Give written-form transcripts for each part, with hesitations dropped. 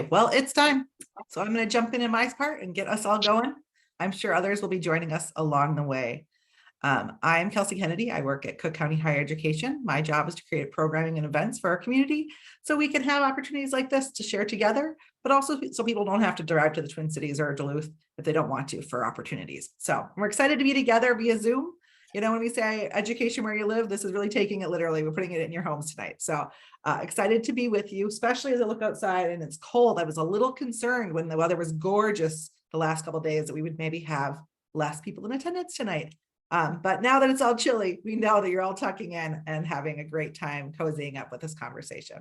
Well, it's time. So I'm going to jump in my part and get us all going. I'm sure others will be joining us along the way. I'm Kelsey Kennedy. I work at Cook County Higher Education. My job is to create programming and events for our community so we can have opportunities like this to share together, but also so people don't have to drive to the Twin Cities or Duluth if they don't want to for opportunities. So we're excited to be together via Zoom. You know, when we say education where you live, this is really taking it literally. We're putting it in your homes tonight. So excited to be with you, especially as I look outside and it's cold. I was a little concerned when the weather was gorgeous the last couple of days that we would maybe have less people in attendance tonight. But now that it's all chilly, we know that you're all tucking in and having a great time cozying up with this conversation.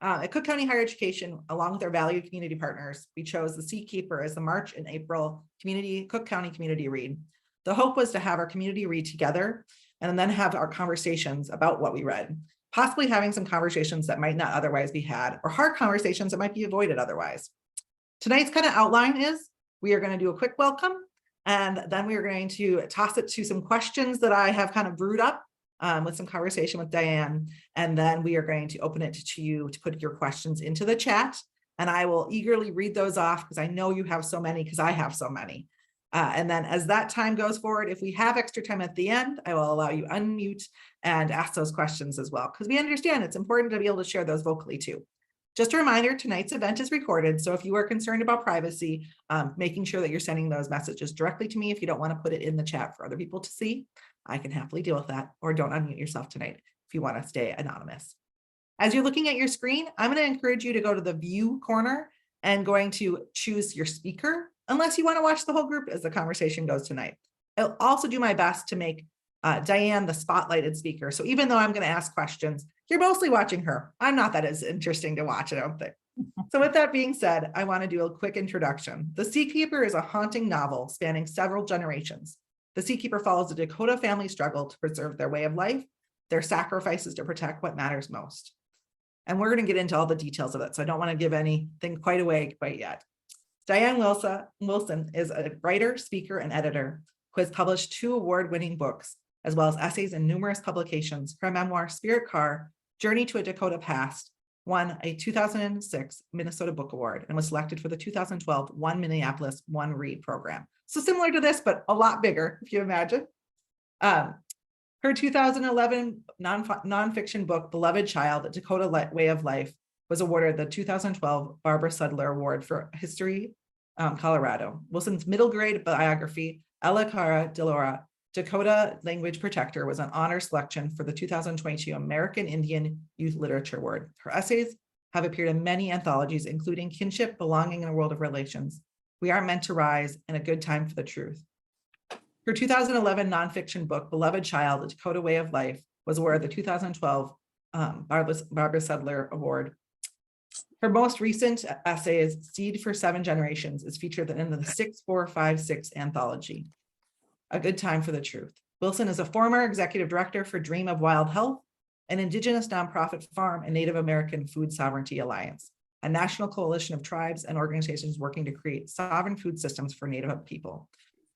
At Cook County Higher Education, along with our valued community partners, we chose The Seed Keeper as the March and April Cook County Community Read. The hope was to have our community read together and then have our conversations about what we read, possibly having some conversations that might not otherwise be had or hard conversations that might be avoided otherwise. Tonight's kind of outline is we are going to do a quick welcome, and then we are going to toss it to some questions that I have kind of brewed up with some conversation with Diane. And then we are going to open it to you to put your questions into the chat. And I will eagerly read those off because I know you have so many because I have so many. And then as that time goes forward, if we have extra time at the end, I will allow you unmute and ask those questions as well, because we understand it's important to be able to share those vocally too. Just a reminder, tonight's event is recorded. So if you are concerned about privacy, making sure that you're sending those messages directly to me. If you don't want to put it in the chat for other people to see, I can happily deal with that, or don't unmute yourself tonight if you want to stay anonymous. As you're looking at your screen, I'm going to encourage you to go to the view corner and going to choose your speaker, unless you want to watch the whole group as the conversation goes tonight. I'll also do my best to make Diane the spotlighted speaker. So even though I'm going to ask questions, you're mostly watching her. I'm not that as interesting to watch, I don't think. So with that being said, I want to do a quick introduction. The Seed Keeper is a haunting novel spanning several generations. The Seed Keeper follows the Dakota family struggle to preserve their way of life, their sacrifices to protect what matters most. And we're going to get into all the details of it, so I don't want to give anything quite away quite yet. Diane Wilson is a writer, speaker, and editor who has published 2 award-winning books, as well as essays in numerous publications. Her memoir, Spirit Car, Journey to a Dakota Past, won a 2006 Minnesota Book Award and was selected for the 2012 One Minneapolis, One Read program. So similar to this, but a lot bigger, if you imagine. Her 2011 nonfiction book, Beloved Child, A Dakota Way of Life, was awarded the 2012 Barbara Sudler Award for History, Colorado. Wilson's middle grade biography, Ella Cara Delora, Dakota Language Protector, was an honor selection for the 2022 American Indian Youth Literature Award. Her essays have appeared in many anthologies, including Kinship, Belonging in a World of Relations, We Are Meant to Rise, and A Good Time for the Truth. Her 2011 nonfiction book, Beloved Child, A Dakota Way of Life, was awarded the 2012 Barbara Sudler Award. Her most recent essay is Seed for 7 Generations, is featured in the 6456 anthology, A Good Time for the Truth. Wilson is a former executive director for Dream of Wild Health, an Indigenous nonprofit farm and Native American Food Sovereignty Alliance, a national coalition of tribes and organizations working to create sovereign food systems for Native people.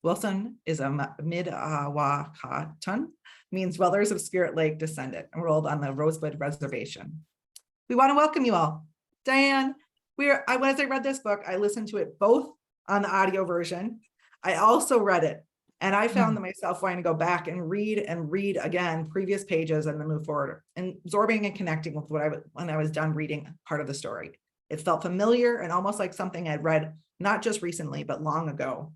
Wilson is a Midawakatan, means Dwellers of Spirit Lake descendant, enrolled on the Rosebud Reservation. We want to welcome you all. Diane, as I read this book, I listened to it both on the audio version. I also read it, and I found myself wanting to go back and read again previous pages and then move forward, and absorbing and connecting with when I was done reading part of the story. It felt familiar and almost like something I'd read not just recently, but long ago.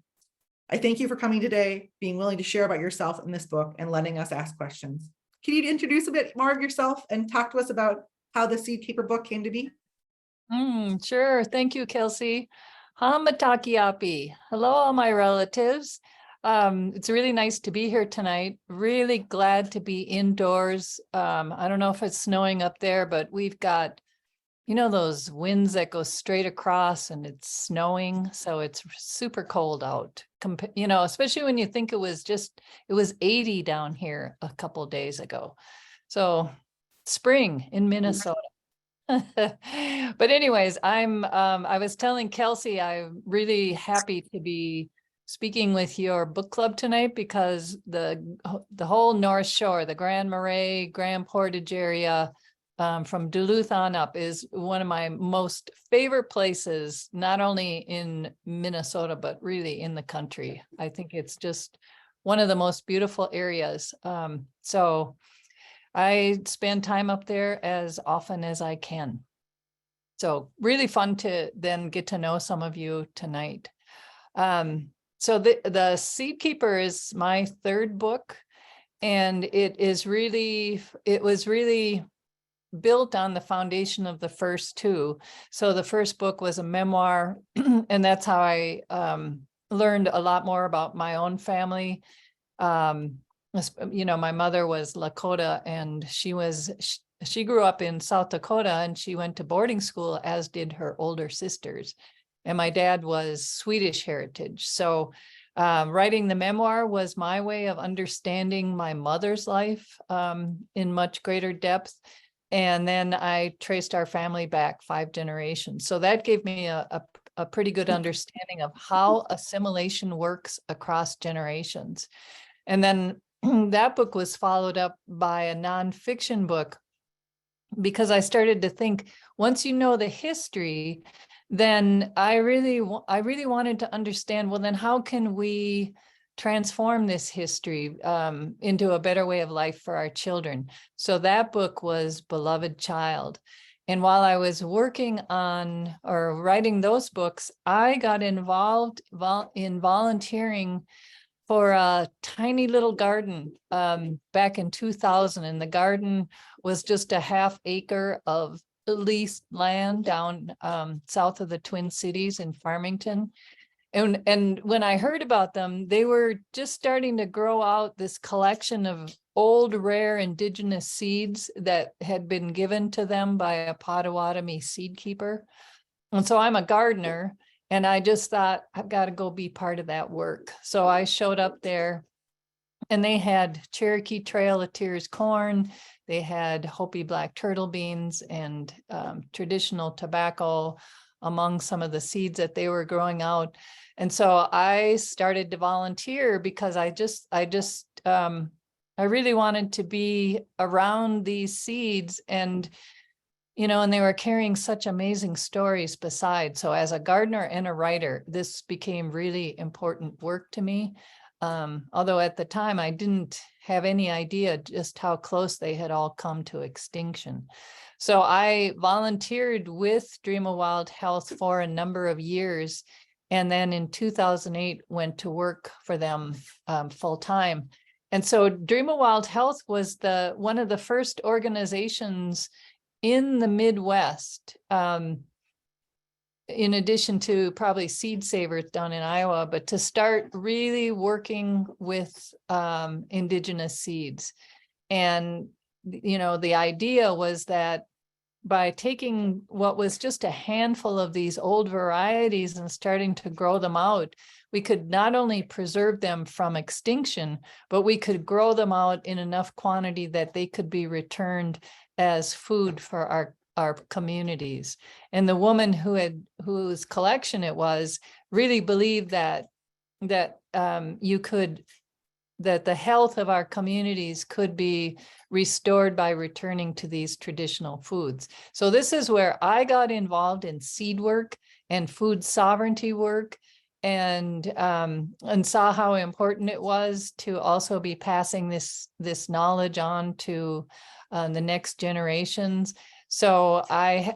I thank you for coming today, being willing to share about yourself in this book and letting us ask questions. Can you introduce a bit more of yourself and talk to us about how the Seed Keeper book came to be? Sure. Thank you, Kelsey. Hamatakiapi. Hello, all my relatives. It's really nice to be here tonight. Really glad to be indoors. I don't know if it's snowing up there, but we've got, those winds that go straight across and it's snowing. So it's super cold out, especially when you think it was 80 down here a couple of days ago. So spring in Minnesota. But anyways, I was telling Kelsey, I'm really happy to be speaking with your book club tonight because the whole North Shore, the Grand Marais, Grand Portage area, from Duluth on up is one of my most favorite places, not only in Minnesota, but really in the country. I think it's just one of the most beautiful areas. So I spend time up there as often as I can. So really fun to then get to know some of you tonight. So the Seed Keeper is my third book, and it was really built on the foundation of the first two. So the first book was a memoir, and that's how I learned a lot more about my own family. My mother was Lakota, and she grew up in South Dakota, and she went to boarding school, as did her older sisters. And my dad was Swedish heritage. So writing the memoir was my way of understanding my mother's life in much greater depth. And then I traced our family back 5 generations. So that gave me a pretty good understanding of how assimilation works across generations. And then that book was followed up by a nonfiction book, because I started to think, once you know the history, then I really wanted to understand, well, then how can we transform this history into a better way of life for our children? So that book was Beloved Child. And while I was working on or writing those books, I got involved in volunteering for a tiny little garden back in 2000. And the garden was just a ½ acre of leased land down south of the Twin Cities in Farmington. And when I heard about them, they were just starting to grow out this collection of old, rare indigenous seeds that had been given to them by a Potawatomi seed keeper. And so I'm a gardener, and I just thought, I've got to go be part of that work. So I showed up there, and they had Cherokee Trail of Tears corn. They had Hopi black turtle beans and traditional tobacco among some of the seeds that they were growing out. And so I started to volunteer because I really wanted to be around these seeds, and and they were carrying such amazing stories besides. So as a gardener and a writer, this became really important work to me. Although at the time I didn't have any idea just how close they had all come to extinction. So I volunteered with Dream of Wild Health for a number of years. And then in 2008, went to work for them full time. And so Dream of Wild Health was one of the first organizations in the Midwest, in addition to probably Seed Savers down in Iowa, but to start really working with indigenous seeds. And, the idea was that by taking what was just a handful of these old varieties and starting to grow them out, we could not only preserve them from extinction, but we could grow them out in enough quantity that they could be returned as food for our communities. And the woman whose collection it was really believed that the health of our communities could be restored by returning to these traditional foods. So this is where I got involved in seed work and food sovereignty work, and saw how important it was to also be passing this knowledge on to the next generations. So I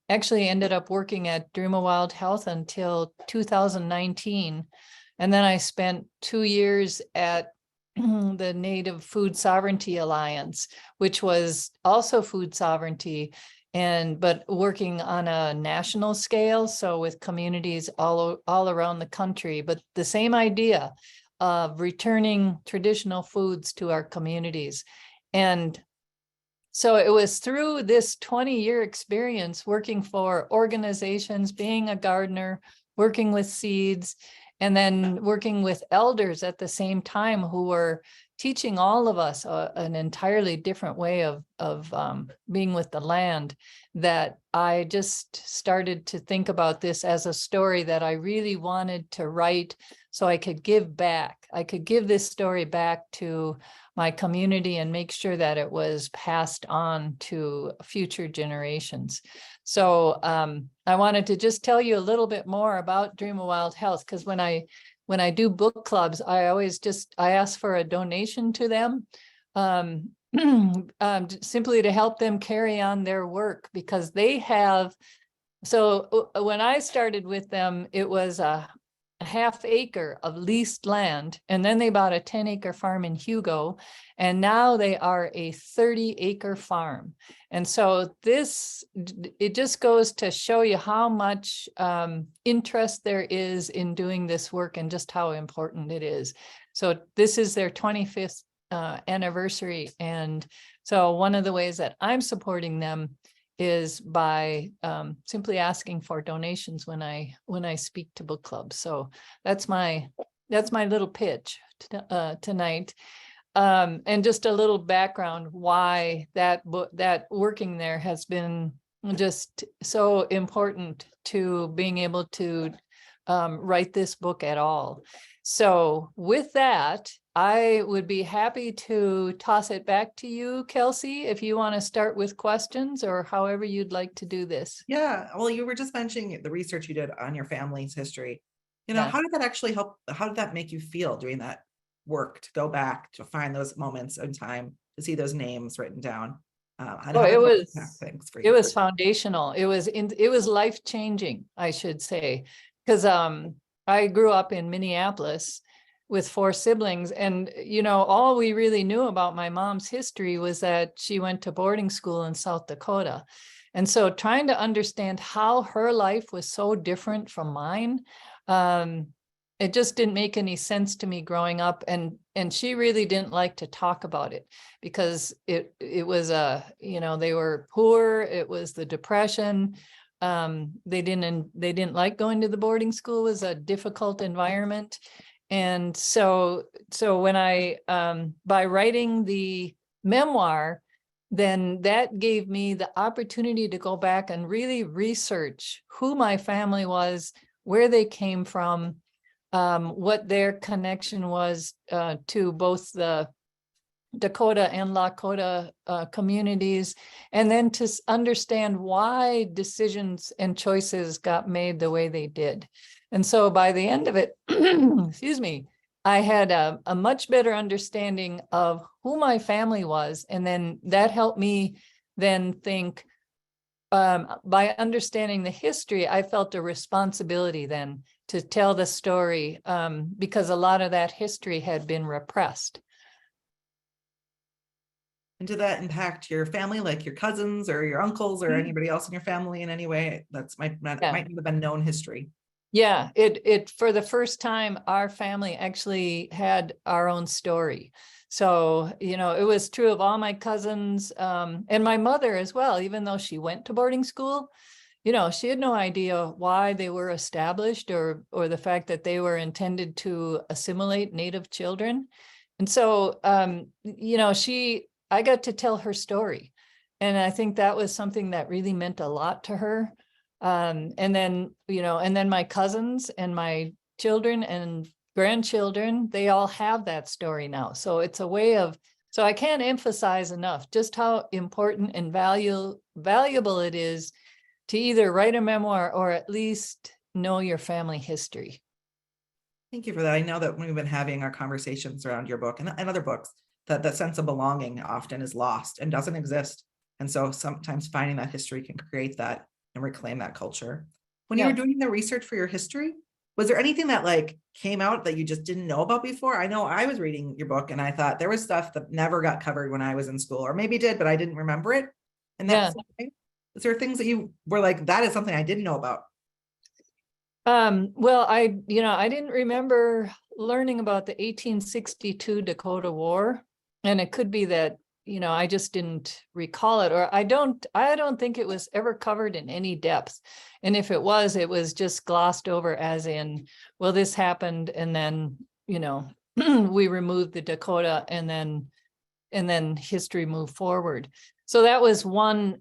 actually ended up working at Dream of Wild Health until 2019. And then I spent 2 years at the Native Food Sovereignty Alliance, which was also food sovereignty, but working on a national scale, so with communities all around the country, but the same idea of returning traditional foods to our communities. And so it was through this 20-year experience working for organizations, being a gardener, working with seeds, and then working with elders at the same time who were teaching all of us an entirely different way of being with the land, that I just started to think about this as a story that I really wanted to write, so I could give back. I could give this story back to my community and make sure that it was passed on to future generations. So I wanted to just tell you a little bit more about Dream of Wild Health, because when I do book clubs, I always I ask for a donation to them, simply to help them carry on their work, because they have. So when I started with them, it was a half acre of leased land, and then they bought a 10-acre farm in Hugo, and now they are a 30-acre farm. And so it just goes to show you how much interest there is in doing this work and just how important it is. So this is their 25th anniversary. And so one of the ways that I'm supporting them is by simply asking for donations when I speak to book clubs. So that's my little pitch tonight. And just a little background why that working there has been just so important to being able to write this book at all. So with that, I would be happy to toss it back to you, Kelsey, if you want to start with questions or however you'd like to do this. Yeah, well, you were just mentioning the research you did on your family's history. Yeah. How did that actually help? How did that make you feel doing that work, to go back, to find those moments in time, to see those names written down? And how did that impact things for you? It was foundational. It was life-changing, I should say, because I grew up in Minneapolis with 4 siblings, and all we really knew about my mom's history was that she went to boarding school in South Dakota. And so trying to understand how her life was so different from mine, it just didn't make any sense to me growing up. And she really didn't like to talk about it, because it was they were poor. It was the Depression. They didn't like going to the boarding school. It was a difficult environment. And so when I, by writing the memoir, then that gave me the opportunity to go back and really research who my family was, where they came from, what their connection was to both the Dakota and Lakota communities, and then to understand why decisions and choices got made the way they did. And so by the end of it, excuse me, I had a much better understanding of who my family was. And then that helped me then think, by understanding the history, I felt a responsibility then to tell the story, because a lot of that history had been repressed. And did that impact your family, like your cousins or your uncles or anybody else in your family in any way? Might not have been known history. Yeah, it for the first time, our family actually had our own story. So, it was true of all my cousins, and my mother as well. Even though she went to boarding school, she had no idea why they were established, or the fact that they were intended to assimilate Native children. And so, I got to tell her story. And I think that was something that really meant a lot to her. And then my cousins and my children and grandchildren, they all have that story now. So it's a way of, so I can't emphasize enough just how important and valuable it is to either write a memoir or at least know your family history. Thank you for that. I know that we've been having our conversations around your book and other books, that sense of belonging often is lost and doesn't exist. And so sometimes finding that history can create that and reclaim that culture. When you were doing the research for your history, was there anything that came out that you just didn't know about before? I know I was reading your book and I thought there was stuff that never got covered when I was in school, or maybe did, but I didn't remember it. And that's is there things that you were like, that is something I didn't know about? Well, I didn't remember learning about the 1862 Dakota War, and it could be that, I just didn't recall it, or I don't think it was ever covered in any depth. And if it was just glossed over as in, well, this happened, and then, we removed the Dakota, and then history moved forward. So that was one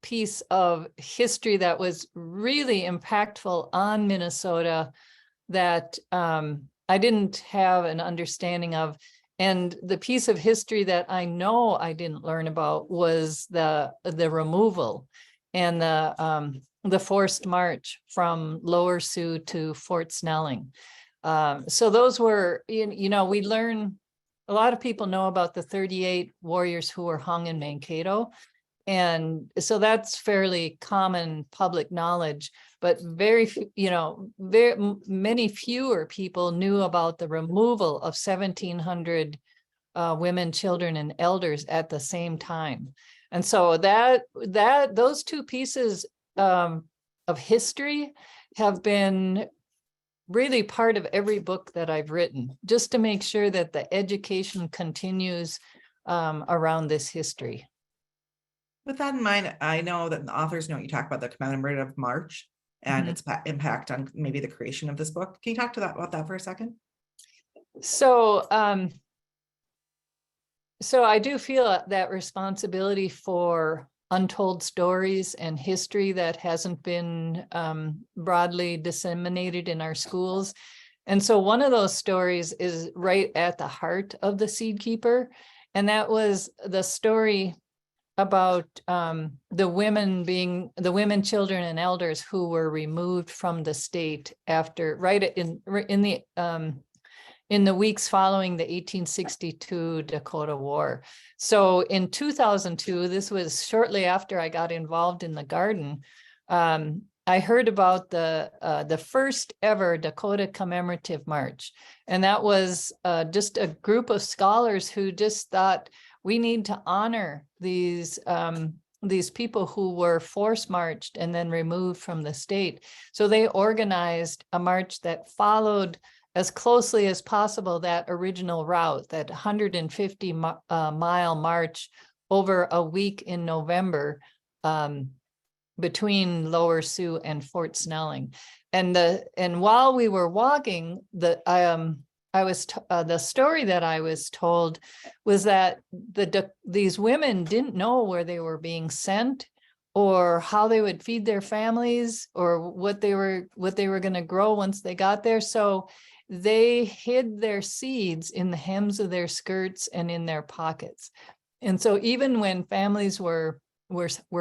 piece of history that was really impactful on Minnesota, that I didn't have an understanding of. And the piece of history that I know I didn't learn about was the removal and the forced march from Lower Sioux to Fort Snelling. So those were, you know, we learn, a lot of people know about the 38 warriors who were hung in Mankato. And so that's fairly common public knowledge, but very, many fewer people knew about the removal of 1,700 women, children, and elders at the same time. And so those two pieces of history have been really part of every book that I've written, just to make sure that the education continues around this history. With that in mind, I know that in the author's note, you talk about the commemorative march and its impact on maybe the creation of this book. Can you talk about that for a second? So, so I do feel that responsibility for untold stories and history that hasn't been broadly disseminated in our schools. And so one of those stories is right at the heart of The Seed Keeper. And that was the story about the women, children, and elders who were removed from the state after, right in the weeks following the 1862 Dakota War. So in 2002, this was shortly after I got involved in the garden, I heard about the first ever Dakota commemorative march. And that was just a group of scholars who just thought, we need to honor these people who were force marched and then removed from the state. So they organized a march that followed as closely as possible that original route, that 150 mile march over a week in November between Lower Sioux and Fort Snelling. And while we were walking, the story that I was told was that these women didn't know where they were being sent or how they would feed their families or what they were going to grow once they got there. So they hid their seeds in the hems of their skirts and in their pockets. And so even when families were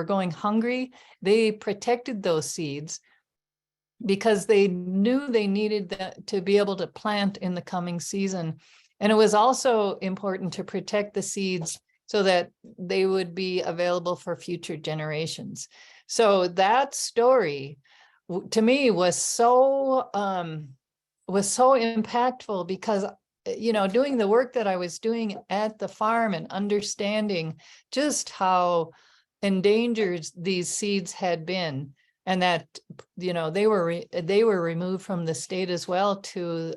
going hungry, they protected those seeds because they knew they needed to be able to plant in the coming season. And it was also important to protect the seeds so that they would be available for future generations. So that story to me was so impactful because, doing the work that I was doing at the farm and understanding just how endangered these seeds had been, and that, they were removed from the state as well to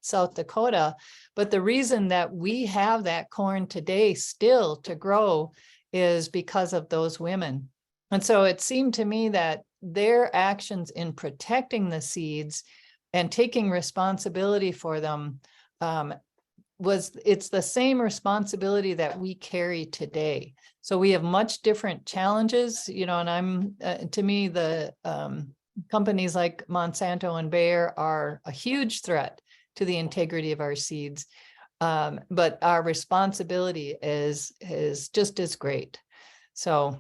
South Dakota. But the reason that we have that corn today still to grow is because of those women. And so it seemed to me that their actions in protecting the seeds and taking responsibility for them it's the same responsibility that we carry today. So we have much different challenges, and I'm, to me, the companies like Monsanto and Bayer are a huge threat to the integrity of our seeds. But our responsibility is just as great. So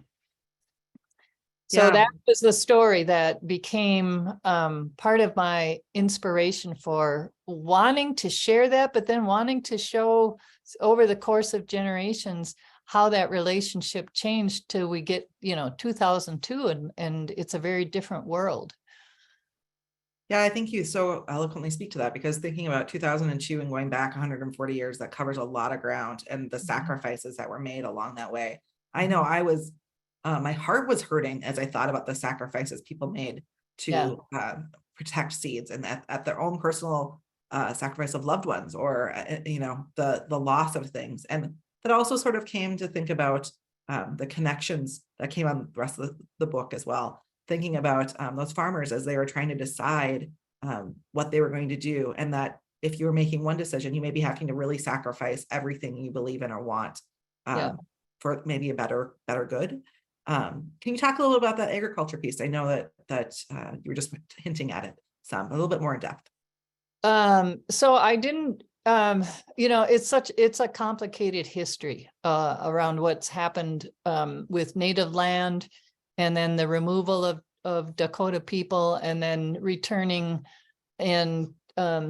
Yeah. that was the story that became part of my inspiration for wanting to share that, but then wanting to show over the course of generations how that relationship changed till we get, 2002, and it's a very different world. Yeah, I think you so eloquently speak to that, because thinking about 2002 and going back 140 years, that covers a lot of ground, and the sacrifices that were made along that way. I know I was, my heart was hurting as I thought about the sacrifices people made to protect seeds, and at their own personal sacrifice of loved ones, or the loss of things. And that also sort of came to think about the connections that came on the rest of the book as well, thinking about those farmers as they were trying to decide what they were going to do, and that if you were making one decision, you may be having to really sacrifice everything you believe in or want for maybe a better good. Can you talk a little about that agriculture piece? I know that you were just hinting at it a little bit more in depth. So I didn't, it's a complicated history around what's happened with native land, and then the removal of Dakota people, and then returning and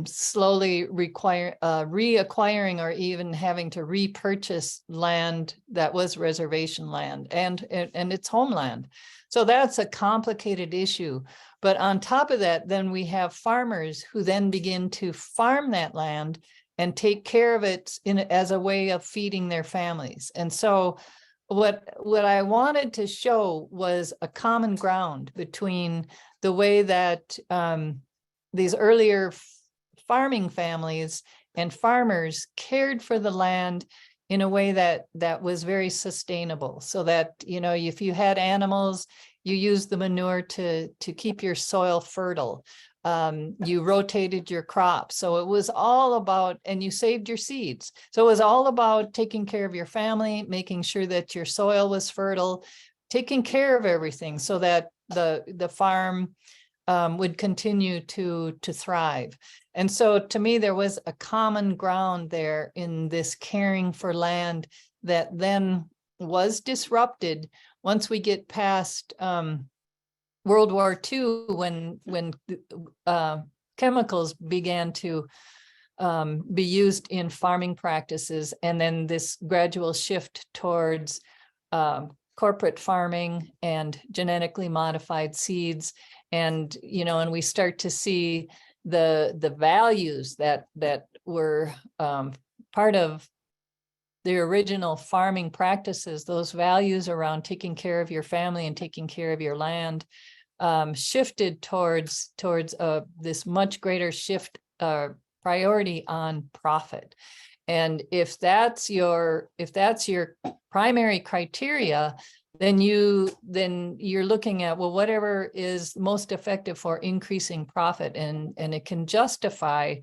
slowly reacquiring or even having to repurchase land that was reservation land and its homeland. So that's a complicated issue. But on top of that, then we have farmers who then begin to farm that land and take care of it as a way of feeding their families. And so what I wanted to show was a common ground between the way that these earlier farming families and farmers cared for the land in a way that was very sustainable, so that, if you had animals, you used the manure to keep your soil fertile. You rotated your crops. So it was all about, and you saved your seeds. So it was all about taking care of your family, making sure that your soil was fertile, taking care of everything so that the farm would continue to thrive. And so to me, there was a common ground there in this caring for land that then was disrupted once we get past World War II, when chemicals began to be used in farming practices, and then this gradual shift towards corporate farming and genetically modified seeds. And, and we start to see the values that were part of the original farming practices, those values around taking care of your family and taking care of your land, shifted towards this much greater shift priority on profit. And if that's your primary criteria, then you're looking at, well, whatever is most effective for increasing profit, and it can justify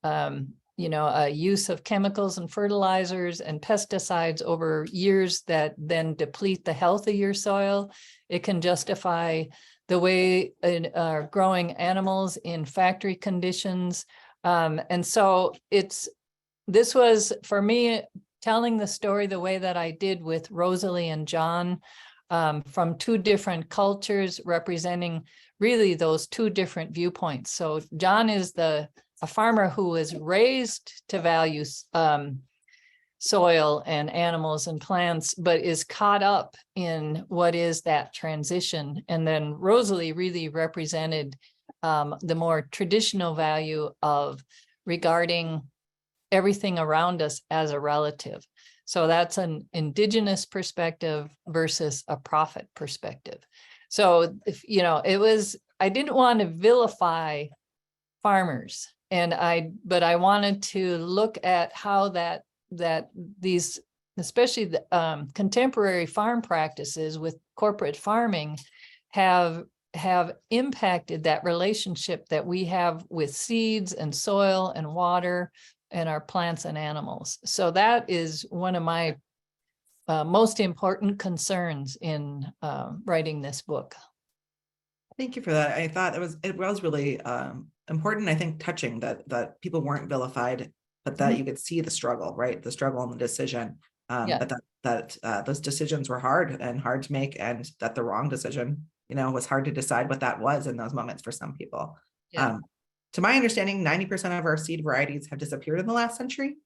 a use of chemicals and fertilizers and pesticides over years that then deplete the health of your soil. It can justify the way growing animals in factory conditions. And so this was, for me, telling the story the way that I did with Rosalie and John, from two different cultures, representing really those two different viewpoints. So John is a farmer who was raised to value soil and animals and plants, but is caught up in what is that transition. And then Rosalie really represented the more traditional value of regarding everything around us as a relative. So that's an Indigenous perspective versus a profit perspective. So I didn't want to vilify farmers, but I wanted to look at how that these, especially the contemporary farm practices with corporate farming, have impacted that relationship that we have with seeds and soil and water and our plants and animals. So that is one of my most important concerns in writing this book. Thank you for that. I thought it was really important, I think, touching that people weren't vilified, but that you could see the struggle, right? The struggle and the decision, but that those decisions were hard to make, and that the wrong decision, was hard to decide what that was in those moments for some people. Yeah. To my understanding, 90% of our seed varieties have disappeared in the last century.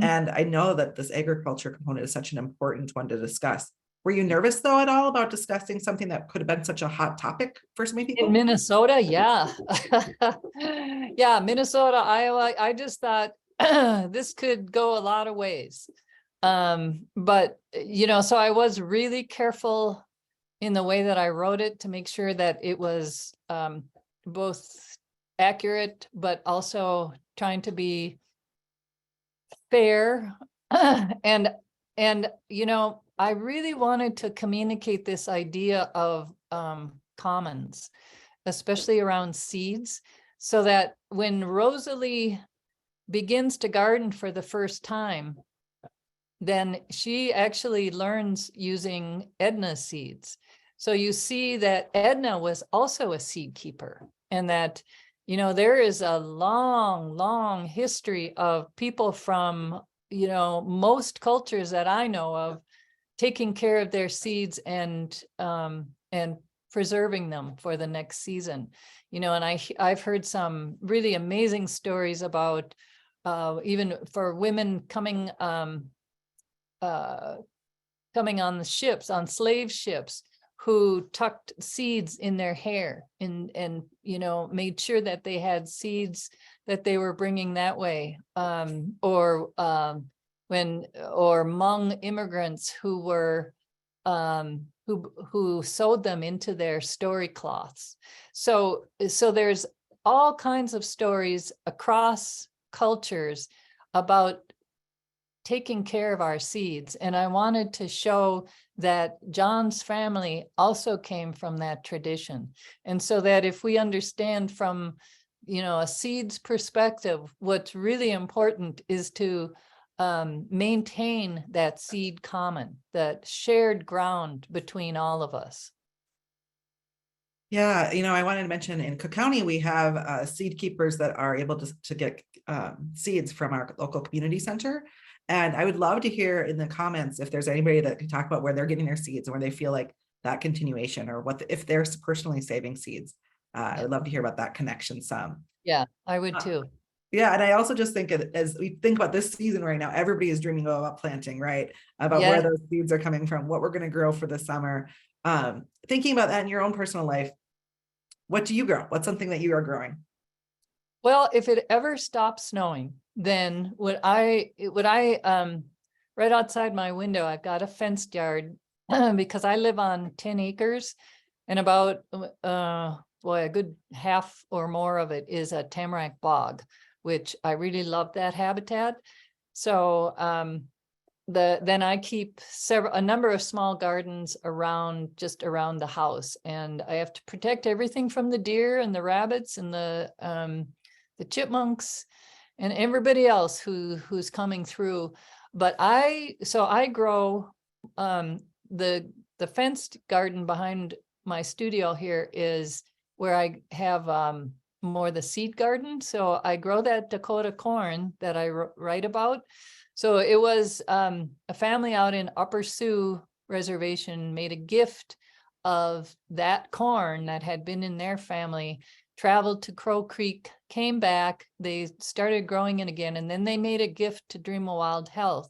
And I know that this agriculture component is such an important one to discuss. Were you nervous, though, at all about discussing something that could have been such a hot topic for so many people? In Minnesota, yeah. Yeah, Minnesota, Iowa, I just thought this could go a lot of ways. But, so I was really careful in the way that I wrote it to make sure that it was both accurate, but also trying to be fair. And I really wanted to communicate this idea of commons, especially around seeds, so that when Rosalie begins to garden for the first time, then she actually learns using Edna's seeds. So you see that Edna was also a seed keeper, and that there is a long, long history of people from, most cultures that I know of taking care of their seeds and preserving them for the next season. And I've heard some really amazing stories about even for women coming on the ships, on slave ships, who tucked seeds in their hair and made sure that they had seeds that they were bringing that way, or Hmong immigrants who were who sewed them into their story cloths. So there's all kinds of stories across cultures about taking care of our seeds. And I wanted to show that John's family also came from that tradition. And so that if we understand from, a seed's perspective, what's really important is to maintain that seed common, that shared ground between all of us. Yeah, I wanted to mention in Cook County, we have seed keepers that are able to get seeds from our local community center. And I would love to hear in the comments if there's anybody that can talk about where they're getting their seeds and where they feel like that continuation, or if they're personally saving seeds. I would love to hear about that connection some. Yeah, I would too. Yeah, and I also just think as we think about this season right now, everybody is dreaming about planting, right? About where those seeds are coming from, what we're going to grow for the summer. Thinking about that in your own personal life, what do you grow? What's something that you are growing? Well, if it ever stops snowing, then right outside my window, I've got a fenced yard because I live on 10 acres and about a good half or more of it is a tamarack bog, which I really love that habitat. So then I keep a number of small gardens just around the house, and I have to protect everything from the deer and the rabbits and the chipmunks and everybody else who's coming through. But I grow the fenced garden behind my studio here is where I have more the seed garden. So I grow that Dakota corn that I write about. So it was a family out in Upper Sioux Reservation made a gift of that corn that had been in their family, traveled to Crow Creek, came back, they started growing it again, and then they made a gift to Dream of Wild Health.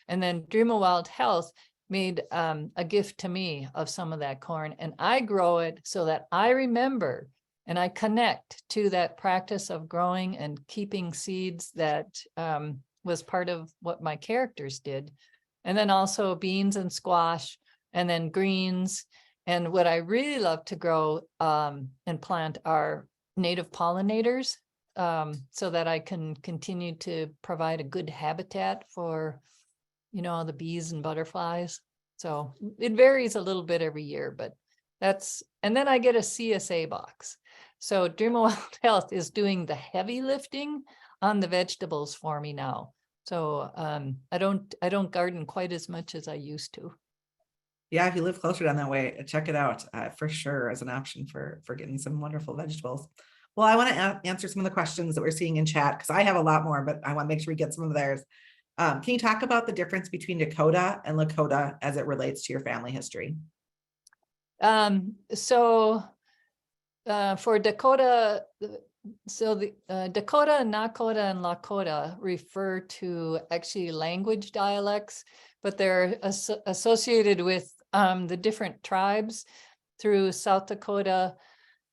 And then Dream of Wild Health made a gift to me of some of that corn, and I grow it so that I remember and I connect to that practice of growing and keeping seeds that was part of what my characters did. And then also beans and squash, and then greens. And what I really love to grow and plant are native pollinators, so that I can continue to provide a good habitat for, the bees and butterflies. So it varies a little bit every year, but and then I get a CSA box. So Dream of Wild Health is doing the heavy lifting on the vegetables for me now. So I don't garden quite as much as I used to. Yeah, if you live closer down that way, check it out for sure as an option for getting some wonderful vegetables. Well, I want to answer some of the questions that we're seeing in chat because I have a lot more, but I want to make sure we get some of theirs. Can you talk about the difference between Dakota and Lakota as it relates to your family history? So for Dakota, the Dakota, Nakota, and Lakota refer to actually language dialects, but they're associated with the different tribes through South Dakota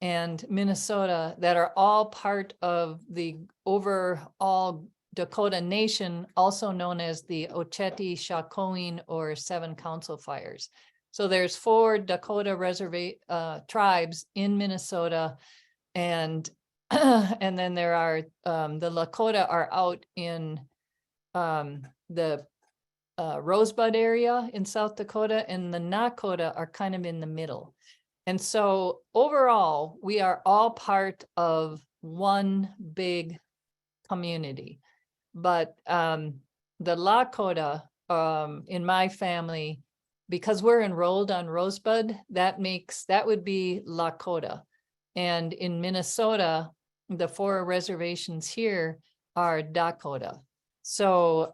and Minnesota that are all part of the overall Dakota Nation, also known as the Oceti, Shakowin, or Seven Council Fires. So there's 4 Dakota tribes in Minnesota, and then there are the Lakota are out in the Rosebud area in South Dakota, and the Nakota are kind of in the middle. And so overall, we are all part of one big community. But the Lakota in my family, because we're enrolled on Rosebud, that would be Lakota. And in Minnesota, the 4 reservations here are Dakota. So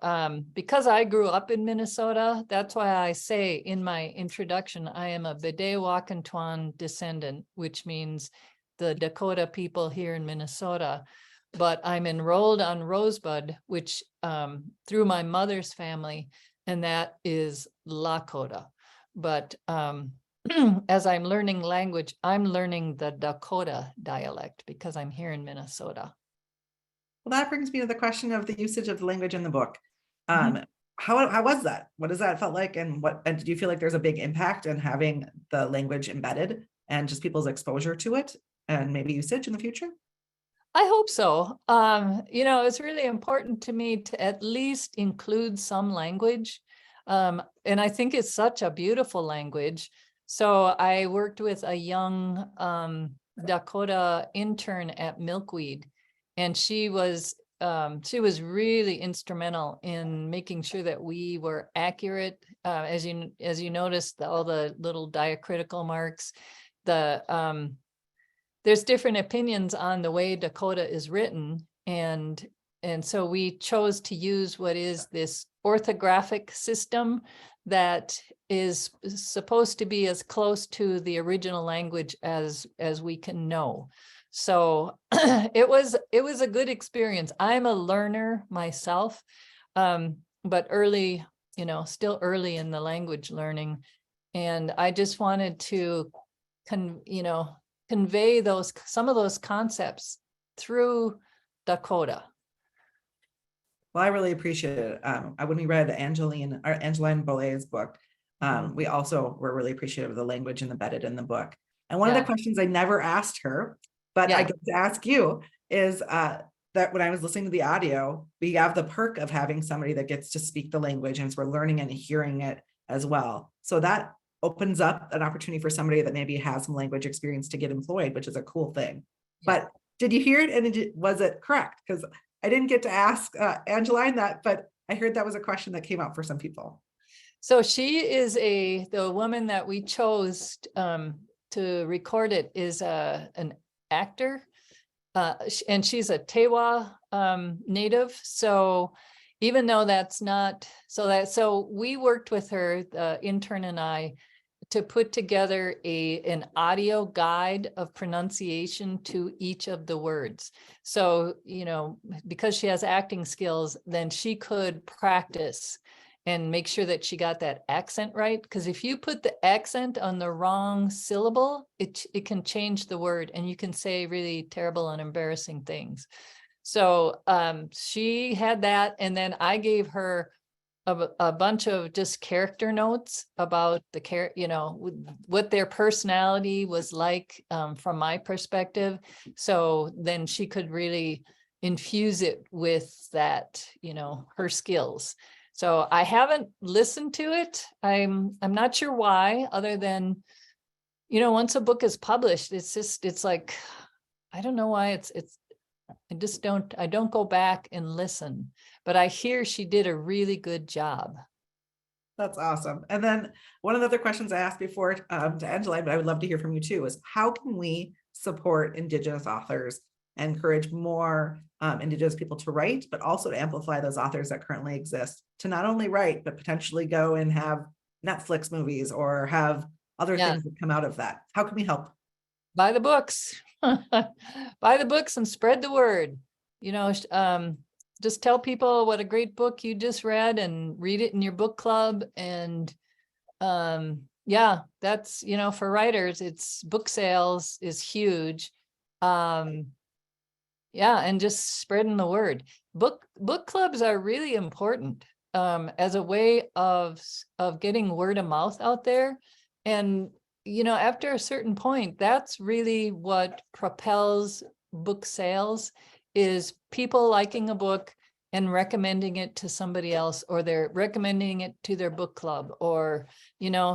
because I grew up in Minnesota, that's why I say in my introduction, I am a Bede-Wakantuan descendant, which means the Dakota people here in Minnesota. But I'm enrolled on Rosebud, which through my mother's family, and that is Lakota. But as I'm learning language, I'm learning the Dakota dialect because I'm here in Minnesota. Well, that brings me to the question of the usage of the language in the book. Mhm. How was that? What does that felt like? And did you feel like there's a big impact in having the language embedded and just people's exposure to it and maybe usage in the future? I hope so. It's really important to me to at least include some language. And I think it's such a beautiful language. So I worked with a young Dakota intern at Milkweed, and she was really instrumental in making sure that we were accurate. As you noticed, all the little diacritical marks, there's different opinions on the way Dakota is written. And so we chose to use what is this orthographic system that is supposed to be as close to the original language as we can know. So it was a good experience. I'm a learner myself, but early, still early in the language learning. And I just wanted to convey some of those concepts through Dakota. Well, I really appreciate it. When we read Angeline Bolles's book, we also were really appreciative of the language embedded in the book. And one of the questions I never asked her, but I get to ask you, is that when I was listening to the audio, we have the perk of having somebody that gets to speak the language, and so we're learning and hearing it as well. So that opens up an opportunity for somebody that maybe has some language experience to get employed, which is a cool thing. But did you hear it, and was it correct? Because I didn't get to ask Angeline that, but I heard that was a question that came out for some people. So she is the woman that we chose to record it is an actor, and she's a Tewa native. So even though that's not, so we worked with her, the intern and I, to put together an audio guide of pronunciation to each of the words. So, because she has acting skills, then she could practice and make sure that she got that accent right. Because if you put the accent on the wrong syllable, it can change the word, and you can say really terrible and embarrassing things. So she had that, and then I gave her a bunch of just character notes about what their personality was like from my perspective. So then she could really infuse it with that, her skills. So I haven't listened to it. I'm not sure why, other than, once a book is published, it's like, I don't know why I don't go back and listen, but I hear she did a really good job. That's awesome. And then one of the other questions I asked before to Angeline, but I would love to hear from you too, is how can we support Indigenous authors and encourage more Indigenous people to write, but also to amplify those authors that currently exist to not only write, but potentially go and have Netflix movies or have other things that come out of that? How can we help? Buy the books. Buy the books and spread the word. Just tell people what a great book you just read and read it in your book club. And that's, for writers, it's book sales is huge. And just spreading the word. Book clubs are really important as a way of getting word of mouth out there. And after a certain point, that's really what propels book sales, is people liking a book and recommending it to somebody else, or they're recommending it to their book club, or,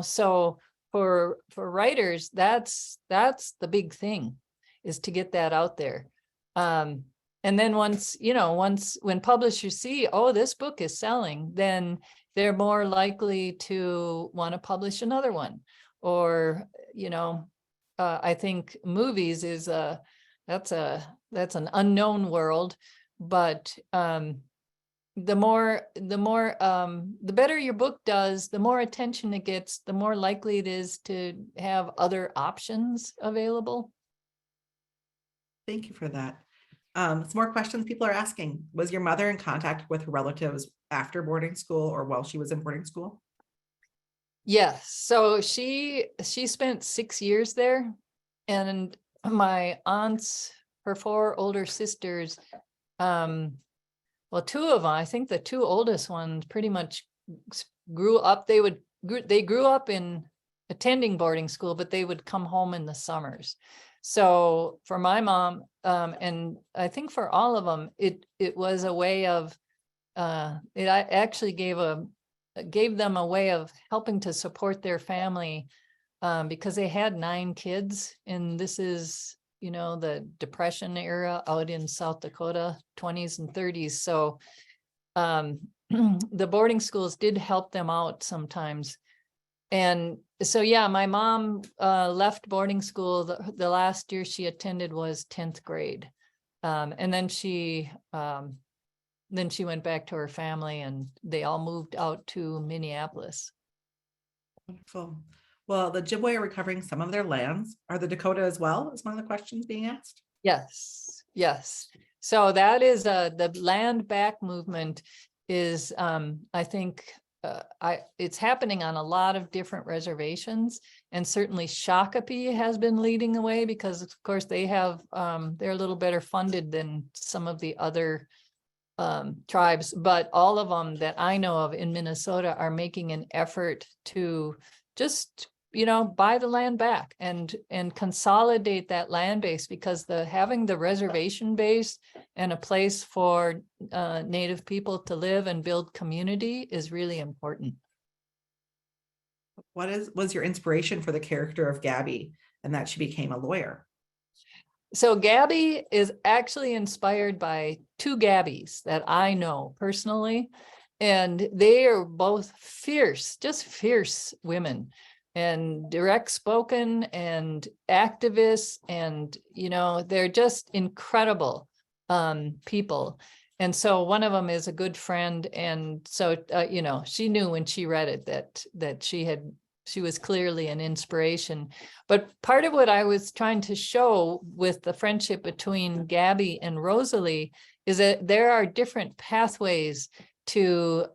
so for writers, that's the big thing, is to get that out there. And then when publishers see, oh, this book is selling, then they're more likely to want to publish another one. Or, I think movies is that's an unknown world, but the better your book does, the more attention it gets, the more likely it is to have other options available. Thank you for that. Some more questions people are asking. Was your mother in contact with her relatives after boarding school or while she was in boarding school? Yes, so she spent 6 years there, and my aunts, her 4 older sisters, well, 2 of them, I think the 2 oldest ones pretty much grew up. They grew up in attending boarding school, but they would come home in the summers. So for my mom, and I think for all of them, it was a way of it actually gave them a way of helping to support their family, because they had 9 kids, and this is, the Depression era out in South Dakota, 20s and 30s. So the boarding schools did help them out sometimes. And so, yeah, my mom left boarding school. The last year she attended was 10th grade. And then she went back to her family, and they all moved out to Minneapolis. Wonderful. Well, the Ojibwe are recovering some of their lands. Are the Dakota as well? Is one of the questions being asked. Yes, yes. So that is the land back movement is, I think, it's happening on a lot of different reservations, and certainly Shakopee has been leading the way because, of course, they have they're a little better funded than some of the other tribes, but all of them that I know of in Minnesota are making an effort to just buy the land back and consolidate that land base, because having the reservation base and a place for Native people to live and build community is really important. What was your inspiration for the character of Gabby and that she became a lawyer? So Gabby is actually inspired by 2 Gabbies that I know personally, and they are both fierce, just fierce women, and direct spoken and activists, and they're just incredible people. And so one of them is a good friend, and so she knew when she read it that she was clearly an inspiration. But part of what I was trying to show with the friendship between Gabby and Rosalie is that there are different pathways to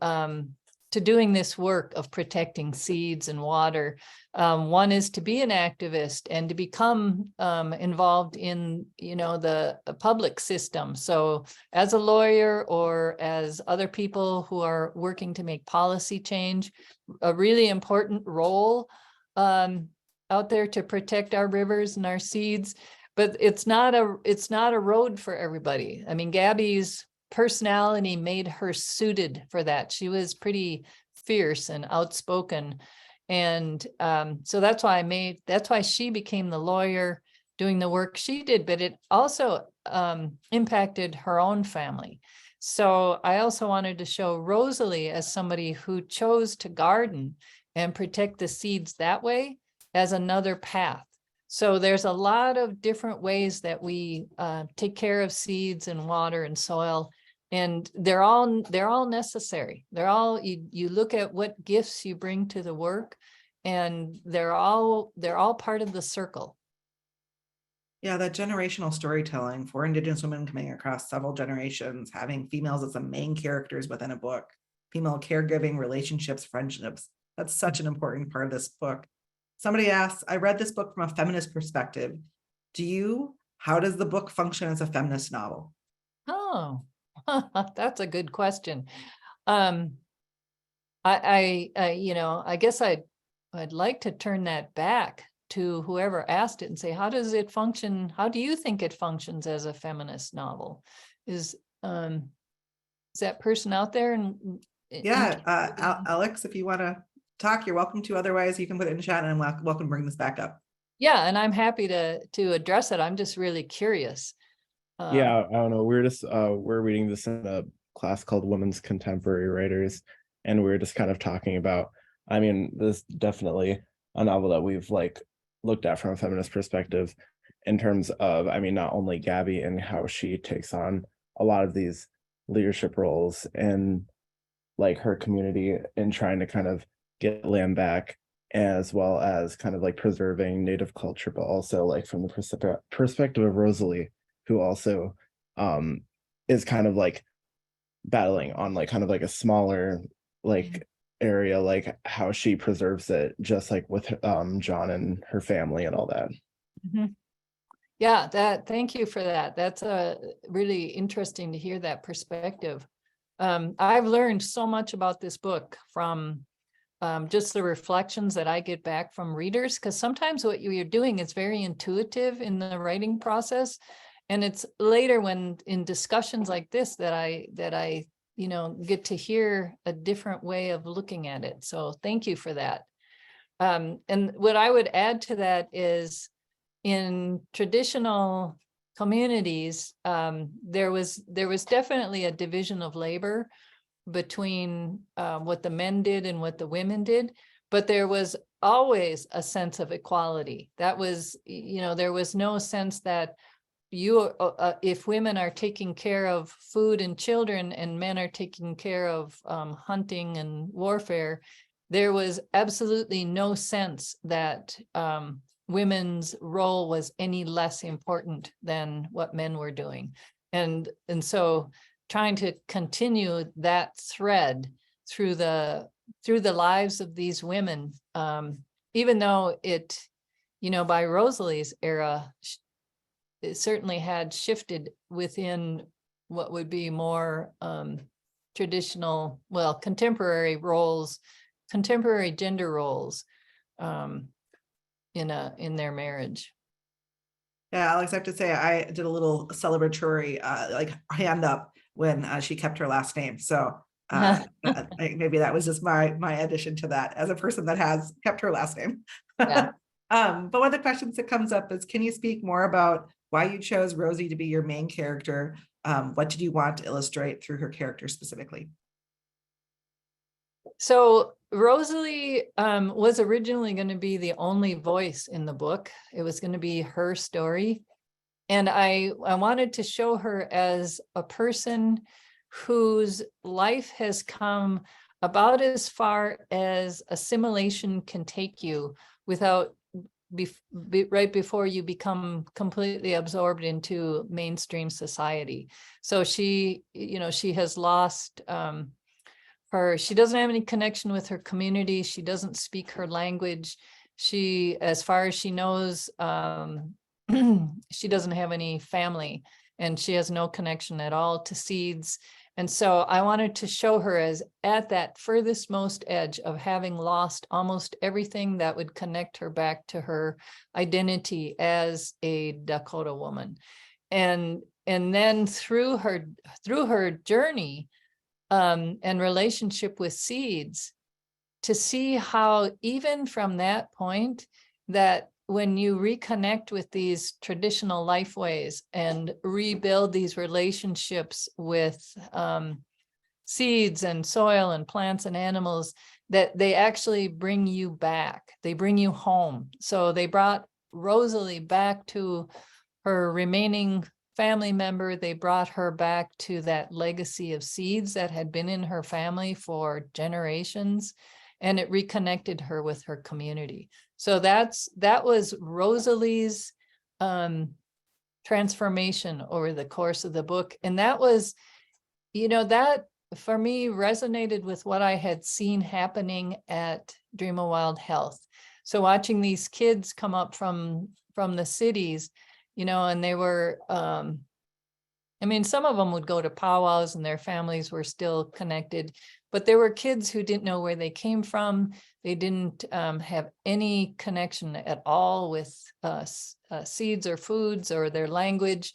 doing this work of protecting seeds and water. One is to be an activist and to become involved in, the public system. So as a lawyer or as other people who are working to make policy change, a really important role out there to protect our rivers and our seeds. But it's not a road for everybody. I mean, Gabby's personality made her suited for that. She was pretty fierce and outspoken. And so that's why she became the lawyer doing the work she did, but it also impacted her own family. So I also wanted to show Rosalie as somebody who chose to garden and protect the seeds that way as another path. So there's a lot of different ways that we take care of seeds and water and soil, and they're all necessary. They're all, you look at what gifts you bring to the work, and they're all part of the circle. Yeah, that generational storytelling for Indigenous women coming across several generations, having females as the main characters within a book, female caregiving, relationships, friendships. That's such an important part of this book. Somebody asks, I read this book from a feminist perspective. How does the book function as a feminist novel? Oh, that's a good question. I guess I'd like to turn that back to whoever asked it and say, how does it function? How do you think it functions as a feminist novel? Is that person out there? Alex, if you want to talk, you're welcome to. Otherwise, you can put it in chat, and I'm welcome to bring this back up. Yeah, and I'm happy to address it. I'm just really curious. Yeah, I don't know. We're reading this in a class called Women's Contemporary Writers, and we're just kind of talking about, I mean, this is definitely a novel that we've looked at from a feminist perspective. in terms of, I mean, not only Gabby and how she takes on a lot of these leadership roles in like her community and trying to kind of get land back, as well as kind of like preserving native culture, but also like from the perspective of Rosalie, who also is kind of like battling on like kind of like a smaller like area, like how she preserves it, just like with John and her family and all that. Mhm. Yeah, thank you for that. That's really interesting to hear that perspective. I've learned so much about this book from just the reflections that I get back from readers, because sometimes what you're doing is very intuitive in the writing process. And it's later when in discussions like this that I get to hear a different way of looking at it. So thank you for that. And what I would add to that is, in traditional communities, there was definitely a division of labor between what the men did and what the women did, but there was always a sense of equality. That was, there was no sense that if women are taking care of food and children and men are taking care of hunting and warfare, there was absolutely no sense that women's role was any less important than what men were doing. And so trying to continue that thread through the lives of these women, even though it, by Rosalie's era, it certainly had shifted within what would be more traditional, contemporary roles, contemporary gender roles in their marriage. Yeah, Alex, I have to say I did a little celebratory like hand up when she kept her last name. So maybe that was just my addition to that as a person that has kept her last name. Yeah. But one of the questions that comes up is, can you speak more about why you chose Rosie to be your main character? What did you want to illustrate through her character specifically? So Rosalie was originally going to be the only voice in the book. It was going to be her story. And I wanted to show her as a person whose life has come about as far as assimilation can take you without right before you become completely absorbed into mainstream society. So she has lost she doesn't have any connection with her community. She doesn't speak her language. She, as far as she knows, she doesn't have any family, and she has no connection at all to seeds. And so I wanted to show her as at that furthest most edge of having lost almost everything that would connect her back to her identity as a Dakota woman. And then through her journey and relationship with seeds, to see how even from that point, that when you reconnect with these traditional life ways and rebuild these relationships with seeds and soil and plants and animals, that they actually bring you back. They bring you home. So they brought Rosalie back to her remaining family member. They brought her back to that legacy of seeds that had been in her family for generations, and it reconnected her with her community. So that was Rosalie's transformation over the course of the book. And that was, that for me resonated with what I had seen happening at Dream of Wild Health. So watching these kids come up from the cities, and they were, some of them would go to powwows and their families were still connected, but there were kids who didn't know where they came from. They didn't have any connection at all with seeds or foods or their language.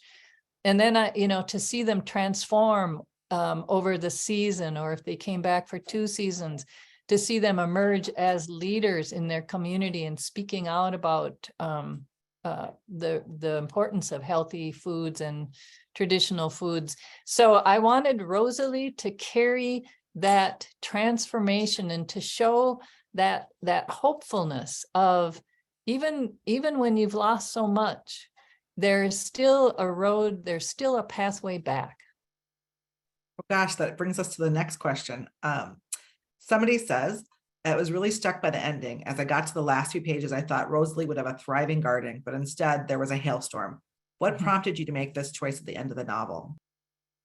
And then, to see them transform over the season, or if they came back for 2 seasons, to see them emerge as leaders in their community and speaking out about the importance of healthy foods and traditional foods. So I wanted Rosalie to carry that transformation and to show that hopefulness of even when you've lost so much, there's still a road, there's still a pathway back. Oh gosh, that brings us to the next question. Somebody says, I was really struck by the ending. As I got to the last few pages, I thought Rosalie would have a thriving garden, but instead there was a hailstorm. What prompted you to make this choice at the end of the novel?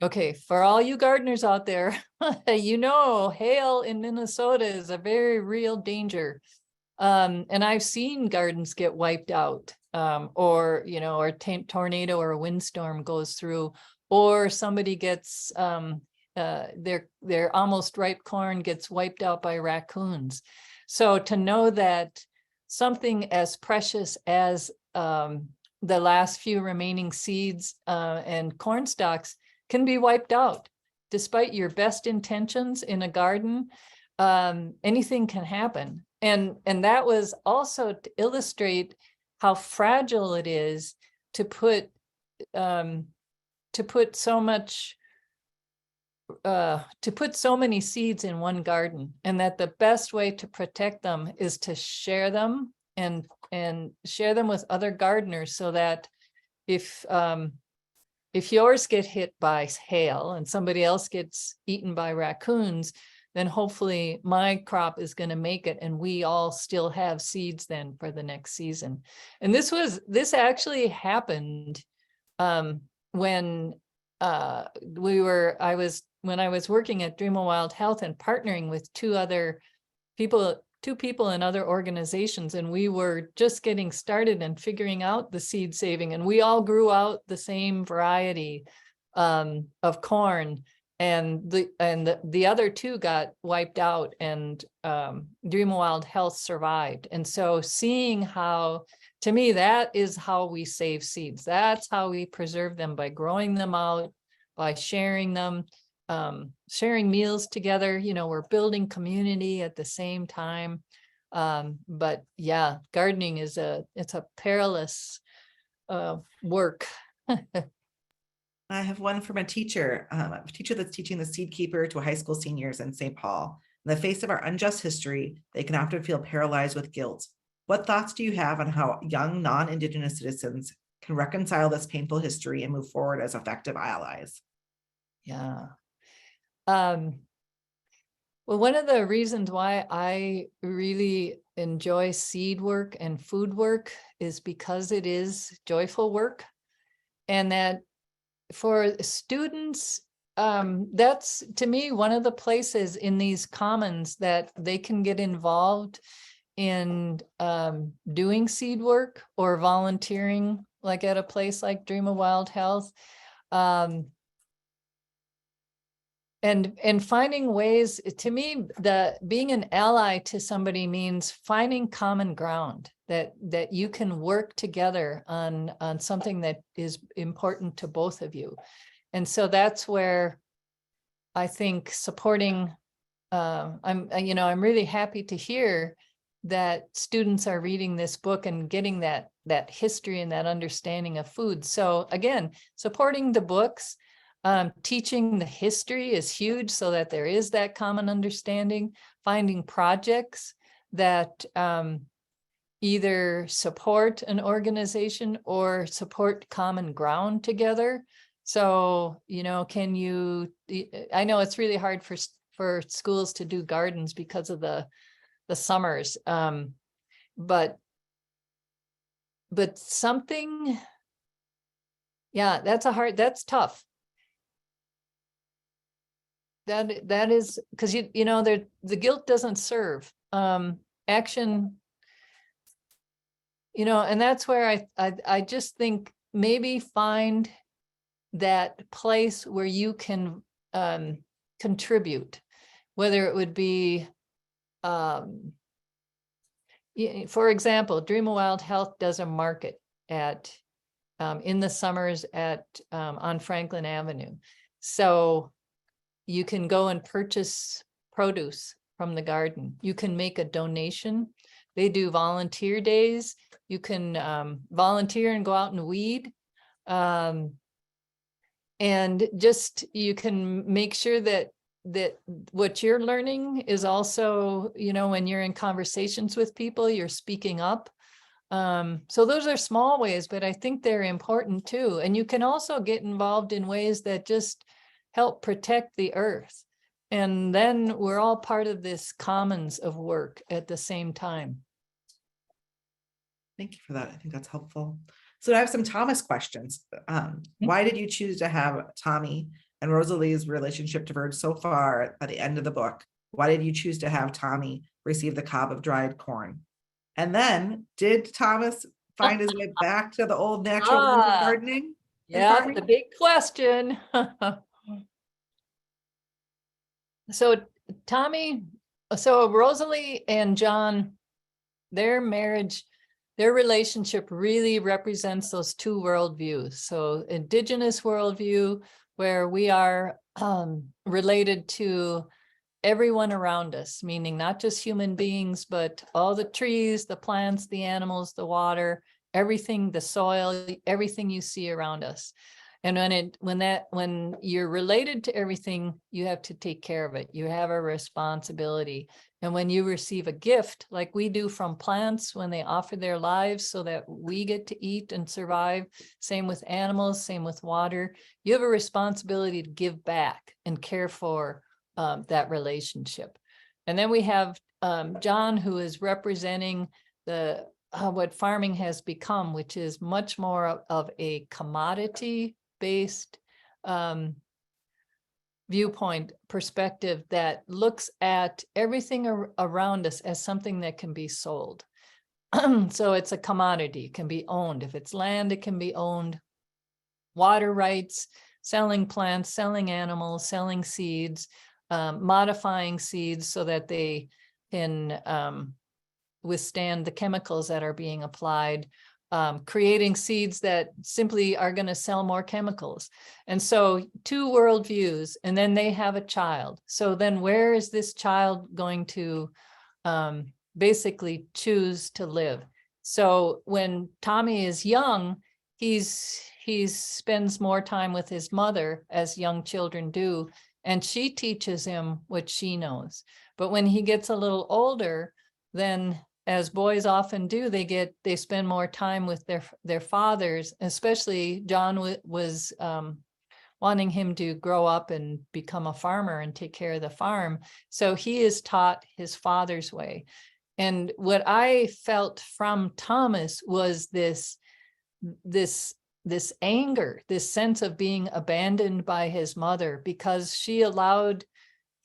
Okay, for all you gardeners out there, you know, hail in Minnesota is a very real danger. And I've seen gardens get wiped out, or, you know, or tornado or a windstorm goes through, or somebody gets, their almost ripe corn gets wiped out by raccoons. So to know that something as precious as the last few remaining seeds and corn stalks can be wiped out, despite your best intentions in a garden, anything can happen. And that was also to illustrate how fragile it is to put so many seeds in one garden, and that the best way to protect them is to share them and share them with other gardeners, so that if yours get hit by hail and somebody else gets eaten by raccoons, then hopefully my crop is going to make it, and we all still have seeds then for the next season. And this actually happened when I was working at Dream of Wild Health and partnering with two people in other organizations, and we were just getting started and figuring out the seed saving, and we all grew out the same variety of corn, and the other two got wiped out, and Dream of Wild Health survived. And so seeing how, to me, that is how we save seeds. That's how we preserve them, by growing them out, by sharing them, sharing meals together. You know, we're building community at the same time. But yeah, gardening it's a perilous work. I have one from a teacher that's teaching the seed keeper to high school seniors in St. Paul. In the face of our unjust history, they can often feel paralyzed with guilt. What thoughts do you have on how young non-Indigenous citizens can reconcile this painful history and move forward as effective allies? Yeah. Well, one of the reasons why I really enjoy seed work and food work is because it is joyful work, and that for students, that's, to me, one of the places in these commons that they can get involved in doing seed work or volunteering, like at a place like Dream of Wild Health. And finding ways, to me, being an ally to somebody means finding common ground, that you can work together on something that is important to both of you. And so that's where I think supporting, I'm really happy to hear that students are reading this book and getting that history and that understanding of food. So again, supporting the books, teaching the history is huge, so that there is that common understanding. Finding projects that either support an organization or support common ground together. So, you know, I know it's really hard for schools to do gardens because of the summers, but something, yeah, that's tough. That is, because you know, the guilt doesn't serve action, you know, and that's where I just think maybe find that place where you can contribute, whether it would be, for example, Dream of Wild Health does a market at in the summers at on Franklin Avenue. So you can go and purchase produce from the garden. You can make a donation. They do volunteer days. You can volunteer and go out and weed. And just, you can make sure that what you're learning is also, you know, when you're in conversations with people, you're speaking up. So those are small ways, but I think they're important too. And you can also get involved in ways that just help protect the earth. And then we're all part of this commons of work at the same time. Thank you for that. I think that's helpful. So I have some Thomas questions. Why did you choose to have Tommy and Rosalie's relationship diverge so far at the end of the book? Why did you choose to have Tommy receive the cob of dried corn? And then, did Thomas find his way back to the old natural ways of gardening? and Yeah, farming? the big question. So Rosalie and John, their marriage, their relationship really represents those two worldviews. So Indigenous worldview, where we are related to everyone around us, meaning not just human beings, but all the trees, the plants, the animals, the water, everything, the soil, everything you see around us. And when you're related to everything, you have to take care of it. You have a responsibility. And when you receive a gift, like we do from plants, when they offer their lives so that we get to eat and survive, same with animals, same with water, you have a responsibility to give back and care for that relationship. And then we have John, who is representing the what farming has become, which is much more of a commodity-based viewpoint perspective that looks at everything around us as something that can be sold. So it's a commodity, it can be owned. If it's land, it can be owned. Water rights, selling plants, selling animals, selling seeds, modifying seeds so that they can withstand the chemicals that are being applied, creating seeds that simply are going to sell more chemicals. And so two worldviews, and then they have a child. So then where is this child going to basically choose to live? So when Tommy is young, he spends more time with his mother, as young children do, and she teaches him what she knows. But when he gets a little older, then as boys often do, they spend more time with their fathers, especially John was wanting him to grow up and become a farmer and take care of the farm. So he is taught his father's way. And what I felt from Thomas was this anger, this sense of being abandoned by his mother, because she allowed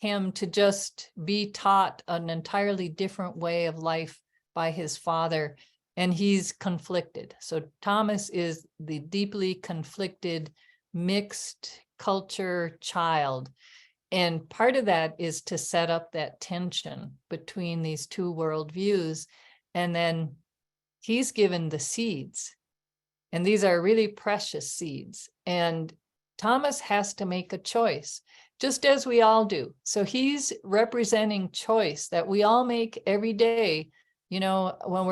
him to just be taught an entirely different way of life by his father, and he's conflicted. So Thomas is the deeply conflicted, mixed culture child. And part of that is to set up that tension between these two worldviews. And then he's given the seeds. And these are really precious seeds. And Thomas has to make a choice, just as we all do. So he's representing choice that we all make every day. You know, when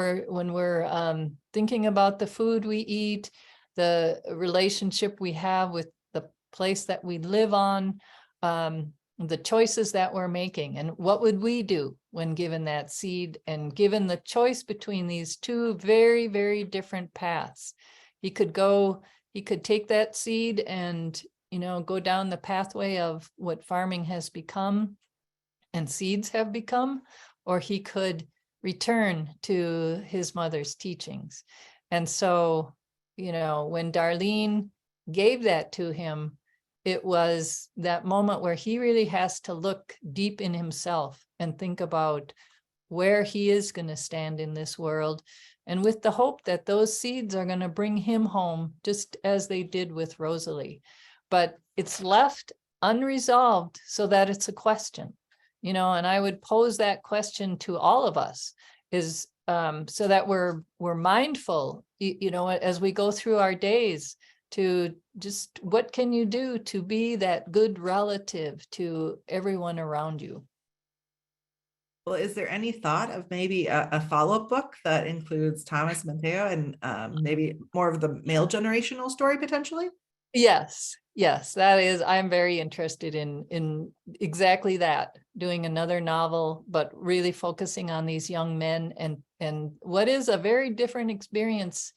we're thinking about the food we eat, the relationship we have with the place that we live on, the choices that we're making, and what would we do when given that seed and given the choice between these two very, very different paths. He could take that seed and, go down the pathway of what farming has become and seeds have become, or he could return to his mother's teachings. And so, when Darlene gave that to him, it was that moment where he really has to look deep in himself and think about where he is going to stand in this world, and with the hope that those seeds are going to bring him home, just as they did with Rosalie. But it's left unresolved so that it's a question, and I would pose that question to all of us, is so that we're mindful, as we go through our days, to just, what can you do to be that good relative to everyone around you? Well, is there any thought of maybe a follow-up book that includes Thomas Mateo and maybe more of the male generational story potentially? Yes, that is, I'm very interested in exactly that, doing another novel, but really focusing on these young men and and what is a very different experience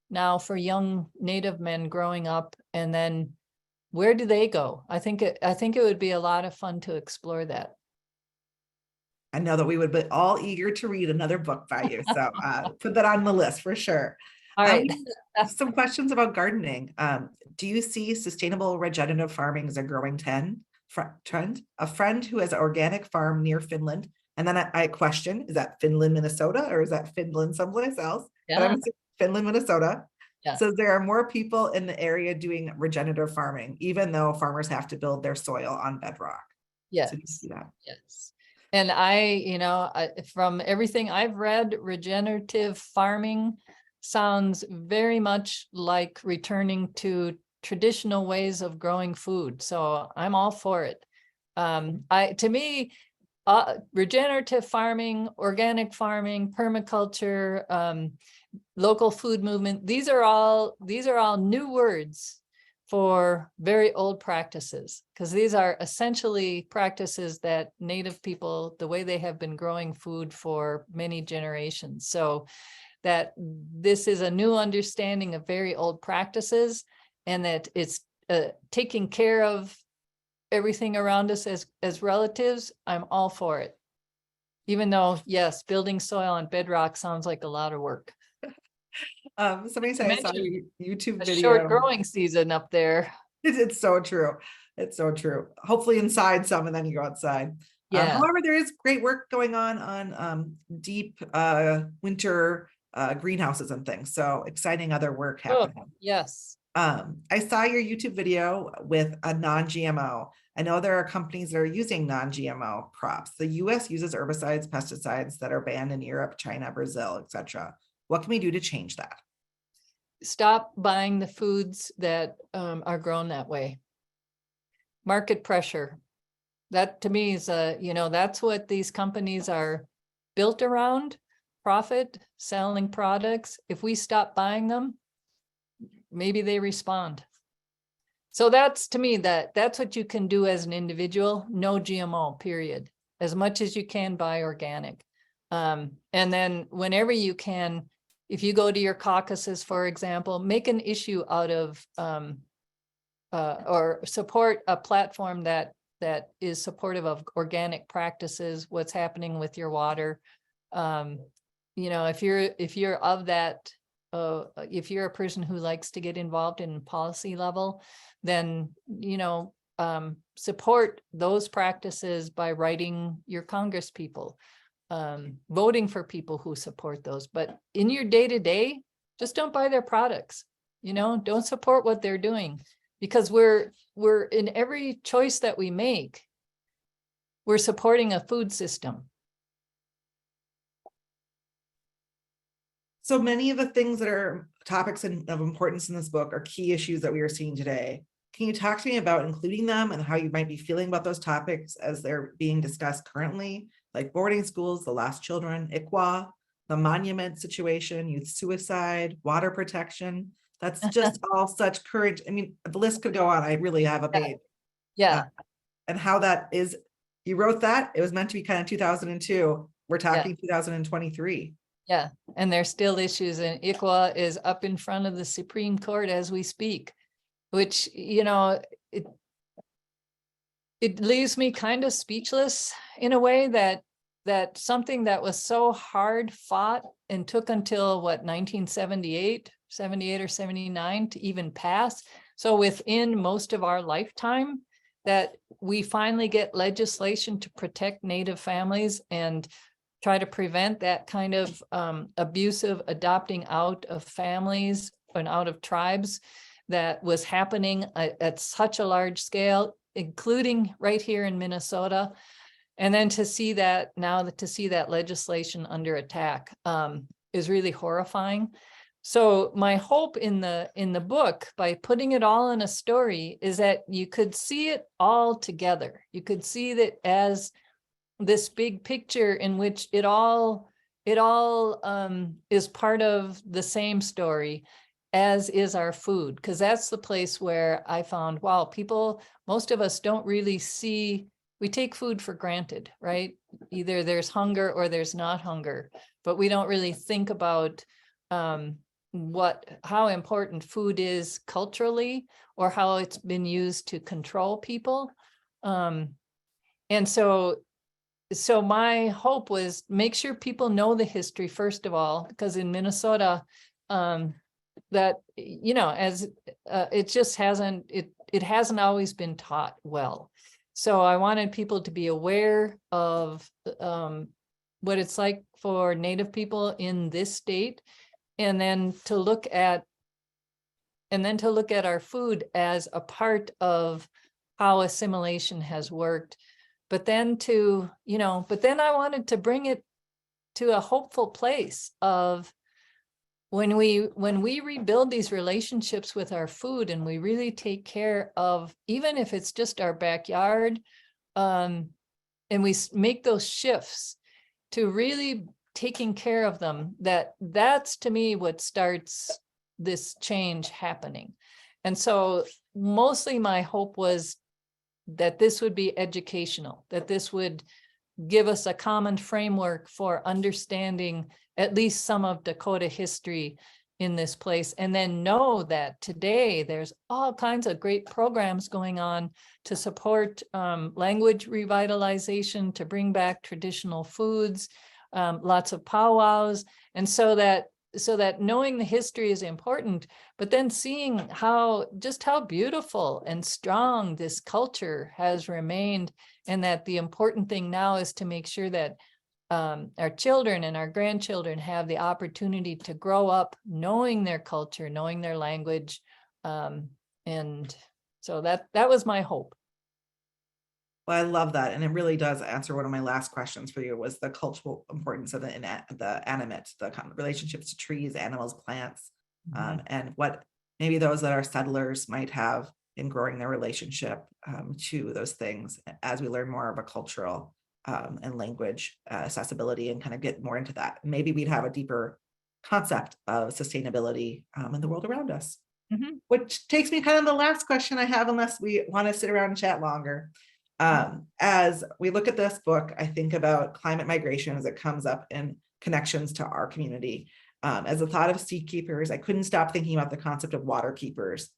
now for young Native men growing up, and then where do they go? I think it would be a lot of fun to explore that. I know that we would be all eager to read another book by you. So put that on the list for sure. All right. Some questions about gardening. Do you see sustainable regenerative farming as a growing trend? A friend who has an organic farm near Finland. And then I question, is that Finland, Minnesota, or is that Finland someplace else? But I'm assuming Finland, Minnesota. Yeah. So there are more people in the area doing regenerative farming, even though farmers have to build their soil on bedrock. Yes. So do you see that? Yes. And from everything I've read, regenerative farming sounds very much like returning to traditional ways of growing food. So I'm all for it. To me, regenerative farming, organic farming, permaculture, local food movement, these are all new words for very old practices, because these are essentially practices that Native people, the way they have been growing food for many generations. So that this is a new understanding of very old practices, and that it's taking care of everything around us as relatives. I'm all for it. Even though, yes, building soil on bedrock sounds like a lot of work. Somebody said I saw your YouTube video. Short growing season up there. It's so true. It's so true. Hopefully inside some, and then you go outside. Yeah. However, there is great work going on deep winter greenhouses and things. So exciting other work happening. Yes. I saw your YouTube video with a non-GMO. I know there are companies that are using non-GMO crops. The US uses herbicides, pesticides that are banned in Europe, China, Brazil, etc. What can we do to change that? Stop buying the foods that are grown that way. Market pressure. That to me is that's what these companies are built around: profit, selling products. If we stop buying them, maybe they respond. So that's, to me, that's what you can do as an individual. No GMO, period. As much as you can buy organic. And then whenever you can, if you go to your caucuses, for example, make an issue out of or support a platform that is supportive of organic practices, what's happening with your water. If you're of that, if you're a person who likes to get involved in policy level, then, support those practices by writing your Congress people, voting for people who support those. But in your day-to-day, just don't buy their products. Don't support what they're doing, because we're in every choice that we make, we're supporting a food system. So many of the things that are topics of importance in this book are key issues that we are seeing today. Can you talk to me about including them and how you might be feeling about those topics as they're being discussed currently, like boarding schools, the lost children, ICWA, the monument situation, youth suicide, water protection? That's just all such courage. I mean, the list could go on. I really have a page. Yeah. And how that is, you wrote that, it was meant to be kind of 2002. We're talking 2023. Yeah, and there's still issues, and ICWA is up in front of the Supreme Court as we speak, which, it leaves me kind of speechless in a way, that something that was so hard fought and took until 1978 or 79 to even pass. So within most of our lifetime, that we finally get legislation to protect Native families and try to prevent that kind of abusive adopting out of families and out of tribes that was happening at such a large scale, including right here in Minnesota. And then to see that legislation under attack is really horrifying. So my hope in the book, by putting it all in a story, is that you could see it all together. You could see that as this big picture in which it all is part of the same story, as is our food, because that's the place where I found, wow, most of us don't really see we take food for granted, right? Either there's hunger or there's not hunger, but we don't really think about how important food is culturally, or how it's been used to control people. And so my hope was make sure people know the history, first of all, because in Minnesota, that, as it just hasn't, it hasn't always been taught well. So I wanted people to be aware of what it's like for Native people in this state, and then to look at our food as a part of how assimilation has worked. But then I wanted to bring it to a hopeful place of when we rebuild these relationships with our food, and we really take care of, even if it's just our backyard, and we make those shifts to really taking care of them, that's to me what starts this change happening. And so mostly my hope was that this would be educational, that this would give us a common framework for understanding at least some of Dakota history in this place, and then know that today there's all kinds of great programs going on to support language revitalization, to bring back traditional foods, lots of powwows. And so that knowing the history is important, but then seeing how beautiful and strong this culture has remained, and that the important thing now is to make sure that our children and our grandchildren have the opportunity to grow up knowing their culture, knowing their language. And so that was my hope. Well, I love that. And it really does answer one of my last questions for you, was the cultural importance of the animate, the kind of relationships to trees, animals, plants, and what maybe those that are settlers might have in growing their relationship to those things, as we learn more of a cultural and language accessibility, and kind of get more into that. Maybe we'd have a deeper concept of sustainability in the world around us. Which takes me kind of the last question I have, unless we want to sit around and chat longer. As we look at this book, I think about climate migration as it comes up in connections to our community. As a thought of seed keepers, I couldn't stop thinking about the concept of water keepers.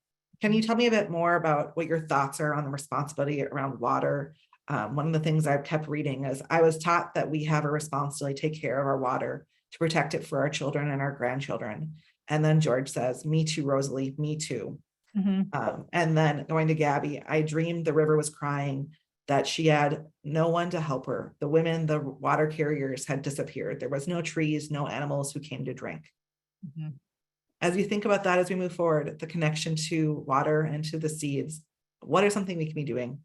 Can you tell me a bit more about what your thoughts are on the responsibility around water? One of the things I've kept reading is I was taught that we have a responsibility to take care of our water, to protect it for our children and our grandchildren. And then George says, "Me too, Rosalie, me too." And then going to Gabby, I dreamed the river was crying, that she had no one to help her. The women, the water carriers, had disappeared. There was no trees, no animals who came to drink. As you think about that, as we move forward, the connection to water and to the seeds, what is something we can be doing?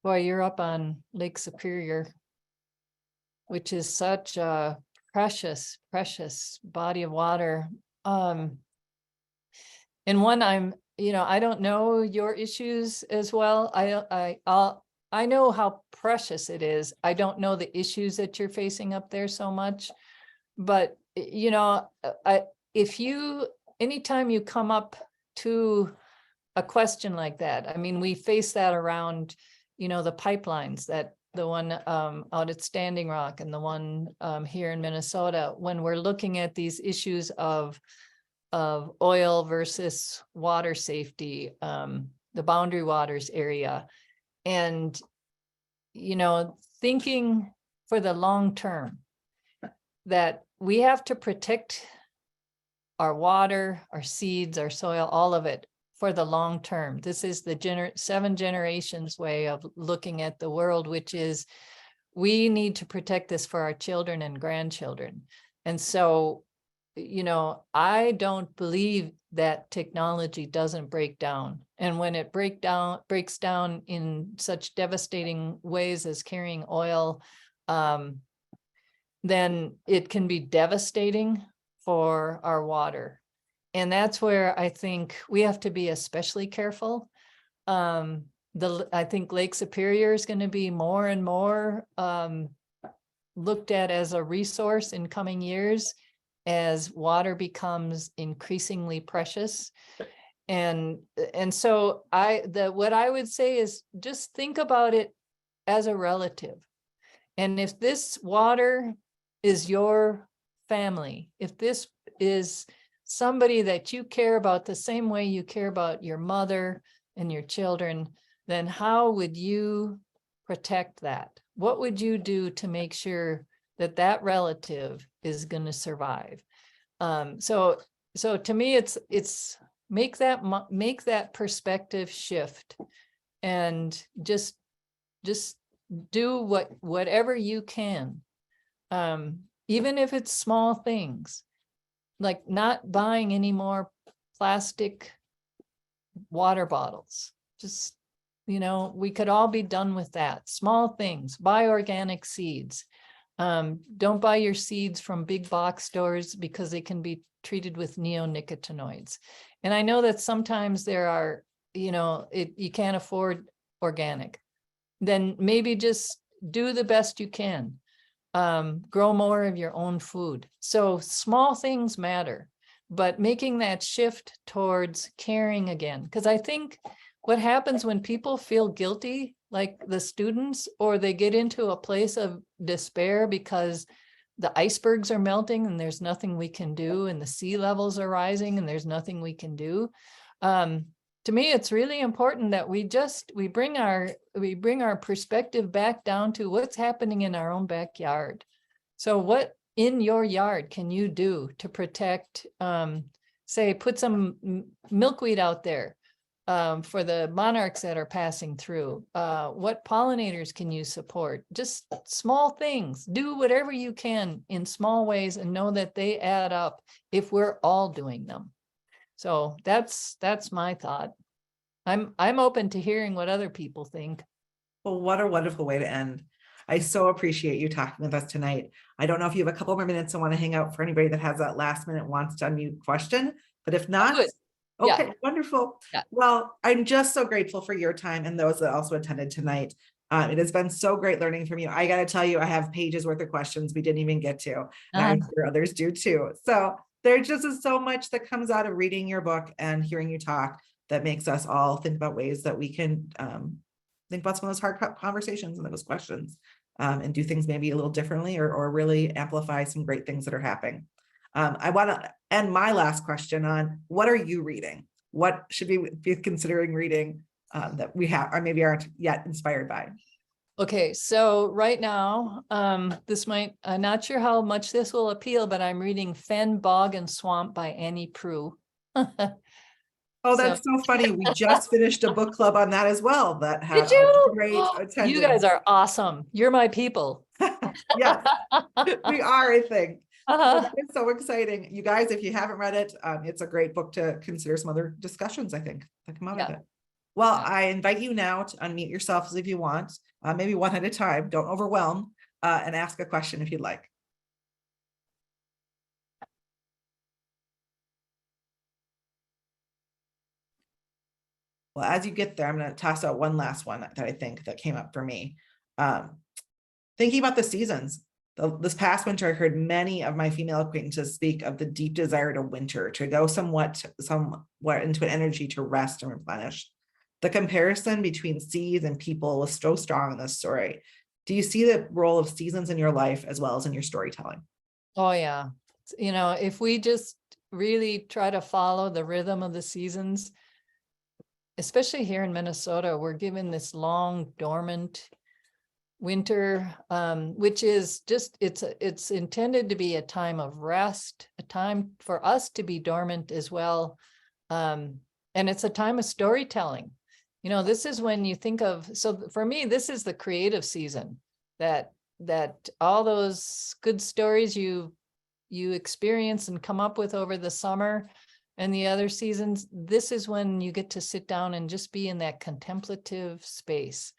Boy, you're up on Lake Superior, which is such a precious, precious body of water. And one, I don't know your issues as well. I know how precious it is. I don't know the issues that you're facing up there so much, but anytime you come up to a question like that, I mean, we face that around, the pipelines, that the one out at Standing Rock and the one here in Minnesota, when we're looking at these issues of oil versus water safety, the boundary waters area, and, thinking for the long term, that we have to protect our water, our seeds, our soil, all of it for the long term. This is the 7 generations way of looking at the world, which is we need to protect this for our children and grandchildren. And so, I don't believe that technology doesn't break down. And when it breaks down in such devastating ways as carrying oil, then it can be devastating for our water. And that's where I think we have to be especially careful. I think Lake Superior is going to be more and more looked at as a resource in coming years. as water becomes increasingly precious. And so what I would say is just think about it as a relative. And if this water is your family, if this is somebody that you care about the same way you care about your mother and your children, then how would you protect that? What would you do to make sure that that relative is going to survive? So to me, it's make that perspective shift, and just do whatever you can, even if it's small things, like not buying any more plastic water bottles. Just, we could all be done with that. Small things. Buy organic seeds. Don't buy your seeds from big box stores because they can be treated with neonicotinoids. And I know that sometimes there are, you can't afford organic. Then maybe just do the best you can. Grow more of your own food. So small things matter, but making that shift towards caring again. Because I think what happens when people feel guilty, like the students, or they get into a place of despair because the icebergs are melting and there's nothing we can do, and the sea levels are rising and there's nothing we can do. To me, it's really important that we bring our perspective back down to what's happening in our own backyard. So what in your yard can you do to protect, say, put some milkweed out there for the monarchs that are passing through? What pollinators can you support? Just small things. Do whatever you can in small ways and know that they add up if we're all doing them. So that's my thought. I'm open to hearing what other people think. Well, what a wonderful way to end. I so appreciate you talking with us tonight. I don't know if you have a couple more minutes. I want to hang out for anybody that has that last minute wants to unmute question, but if not, Good. okay, Yeah. wonderful. Yeah. Well, I'm just so grateful for your time and those that also attended tonight. It has been so great learning from you. I got to tell you, I have pages worth of questions we didn't even get to, and I'm sure others do too. So there just is so much that comes out of reading your book and hearing you talk that makes us all think about ways that we can think about some of those hard conversations and those questions, and do things maybe a little differently, or really amplify some great things that are happening. I want to end my last question on, what are you reading? What should we be considering reading that we have, or maybe aren't yet inspired by? Okay, so right now, I'm not sure how much this will appeal, but I'm reading Fen, Bog, and Swamp by Annie Proulx. Oh, that's so funny. We just finished a book club on that as well. That had great attendance. You guys are awesome. You're my people. Yes, we are, I think. It's so exciting. You guys, if you haven't read it, it's a great book to consider some other discussions, I think, that come out of it. Well, I invite you now to unmute yourselves if you want, maybe one at a time, don't overwhelm, and ask a question if you'd like. Well, as you get there, I'm going to toss out one last one that I think that came up for me. Thinking about the seasons. This past winter, I heard many of my female acquaintances speak of the deep desire to winter, to go somewhat into an energy to rest and replenish. The comparison between seas and people was so strong in this story. Do you see the role of seasons in your life as well as in your storytelling? Oh, yeah. If we just really try to follow the rhythm of the seasons, especially here in Minnesota, we're given this long dormant winter, which is just, it's intended to be a time of rest, a time for us to be dormant as well. And it's a time of storytelling. This is when you think of, so for me, this is the creative season, that all those good stories you experience and come up with over the summer and the other seasons, this is when you get to sit down and just be in that contemplative space.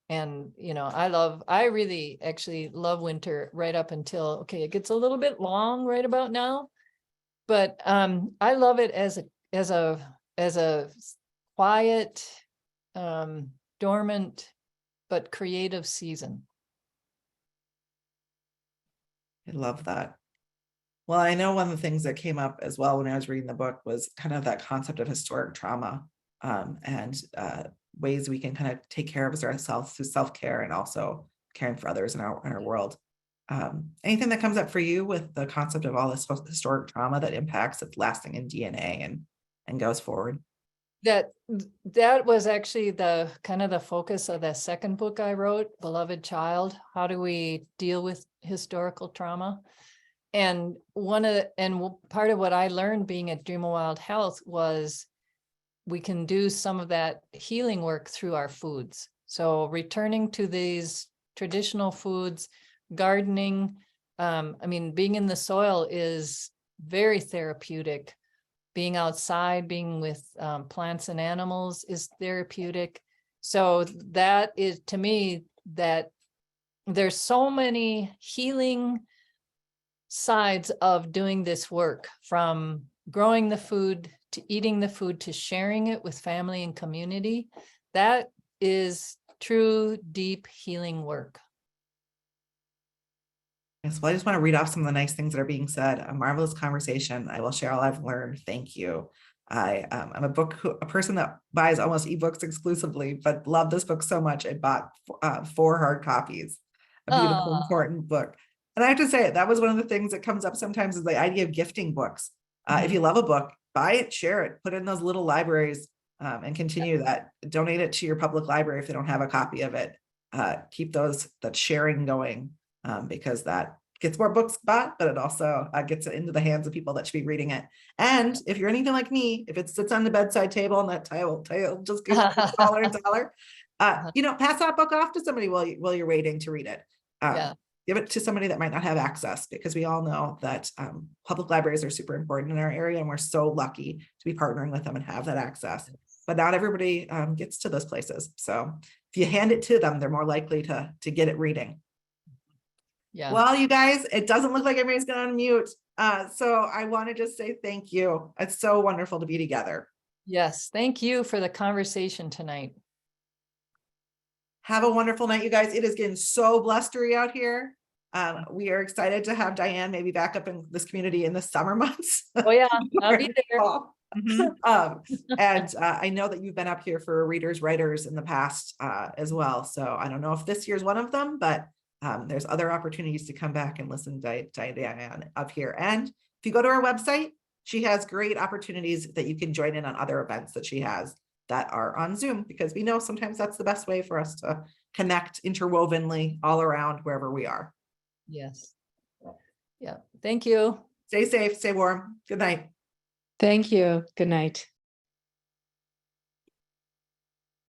And, I really actually love winter right up until, okay, it gets a little bit long right about now, but I love it as a quiet, dormant, but creative season. I love that. Well, I know one of the things that came up as well when I was reading the book was kind of that concept of historic trauma, and ways we can kind of take care of ourselves through self-care and also caring for others in our world. Anything that comes up for you with the concept of all this historic trauma that impacts its lasting in DNA and goes forward? That was actually the kind of the focus of the second book I wrote, Beloved Child. How do we deal with historical trauma? And part of what I learned being at Dream of Wild Health was we can do some of that healing work through our foods. So returning to these traditional foods, gardening, I mean, being in the soil is very therapeutic. Being outside, being with plants and animals is therapeutic. So that is, to me, that there's so many healing sides of doing this work, from growing the food to eating the food to sharing it with family and community. That is true, deep healing work. Yes, well, I just want to read off some of the nice things that are being said. A marvelous conversation. I will share all I've learned. Thank you. I'm a person that buys almost ebooks exclusively, but love this book so much. I bought 4 hard copies. A beautiful, important book. And I have to say, that was one of the things that comes up sometimes, is the idea of gifting books. If you love a book, buy it, share it, put it in those little libraries, and continue that. Donate it to your public library if they don't have a copy of it. Keep that sharing going. Because that gets more books bought, but it also gets it into the hands of people that should be reading it. And if you're anything like me, if it sits on the bedside table and that title just gets taller and taller, pass that book off to somebody while you're waiting to read it. Give it to somebody that might not have access, because we all know that public libraries are super important in our area, and we're so lucky to be partnering with them and have that access. But not everybody gets to those places. So if you hand it to them, they're more likely to get it reading. Yeah. Well, you guys, it doesn't look like everybody's going to unmute. So I want to just say thank you. It's so wonderful to be together. Yes. Thank you for the conversation tonight. Have a wonderful night, you guys. It is getting so blustery out here. We are excited to have Diane maybe back up in this community in the summer months. Oh yeah, I'll be there. And I know that you've been up here for readers, writers in the past as well. So I don't know if this year's one of them, but there's other opportunities to come back and listen to Diane up here. And if you go to our website, she has great opportunities that you can join in on other events that she has that are on Zoom, because we know sometimes that's the best way for us to connect interwovenly all around wherever we are. Yes. Yeah. Thank you. Stay safe, stay warm. Good night. Thank you. Good night.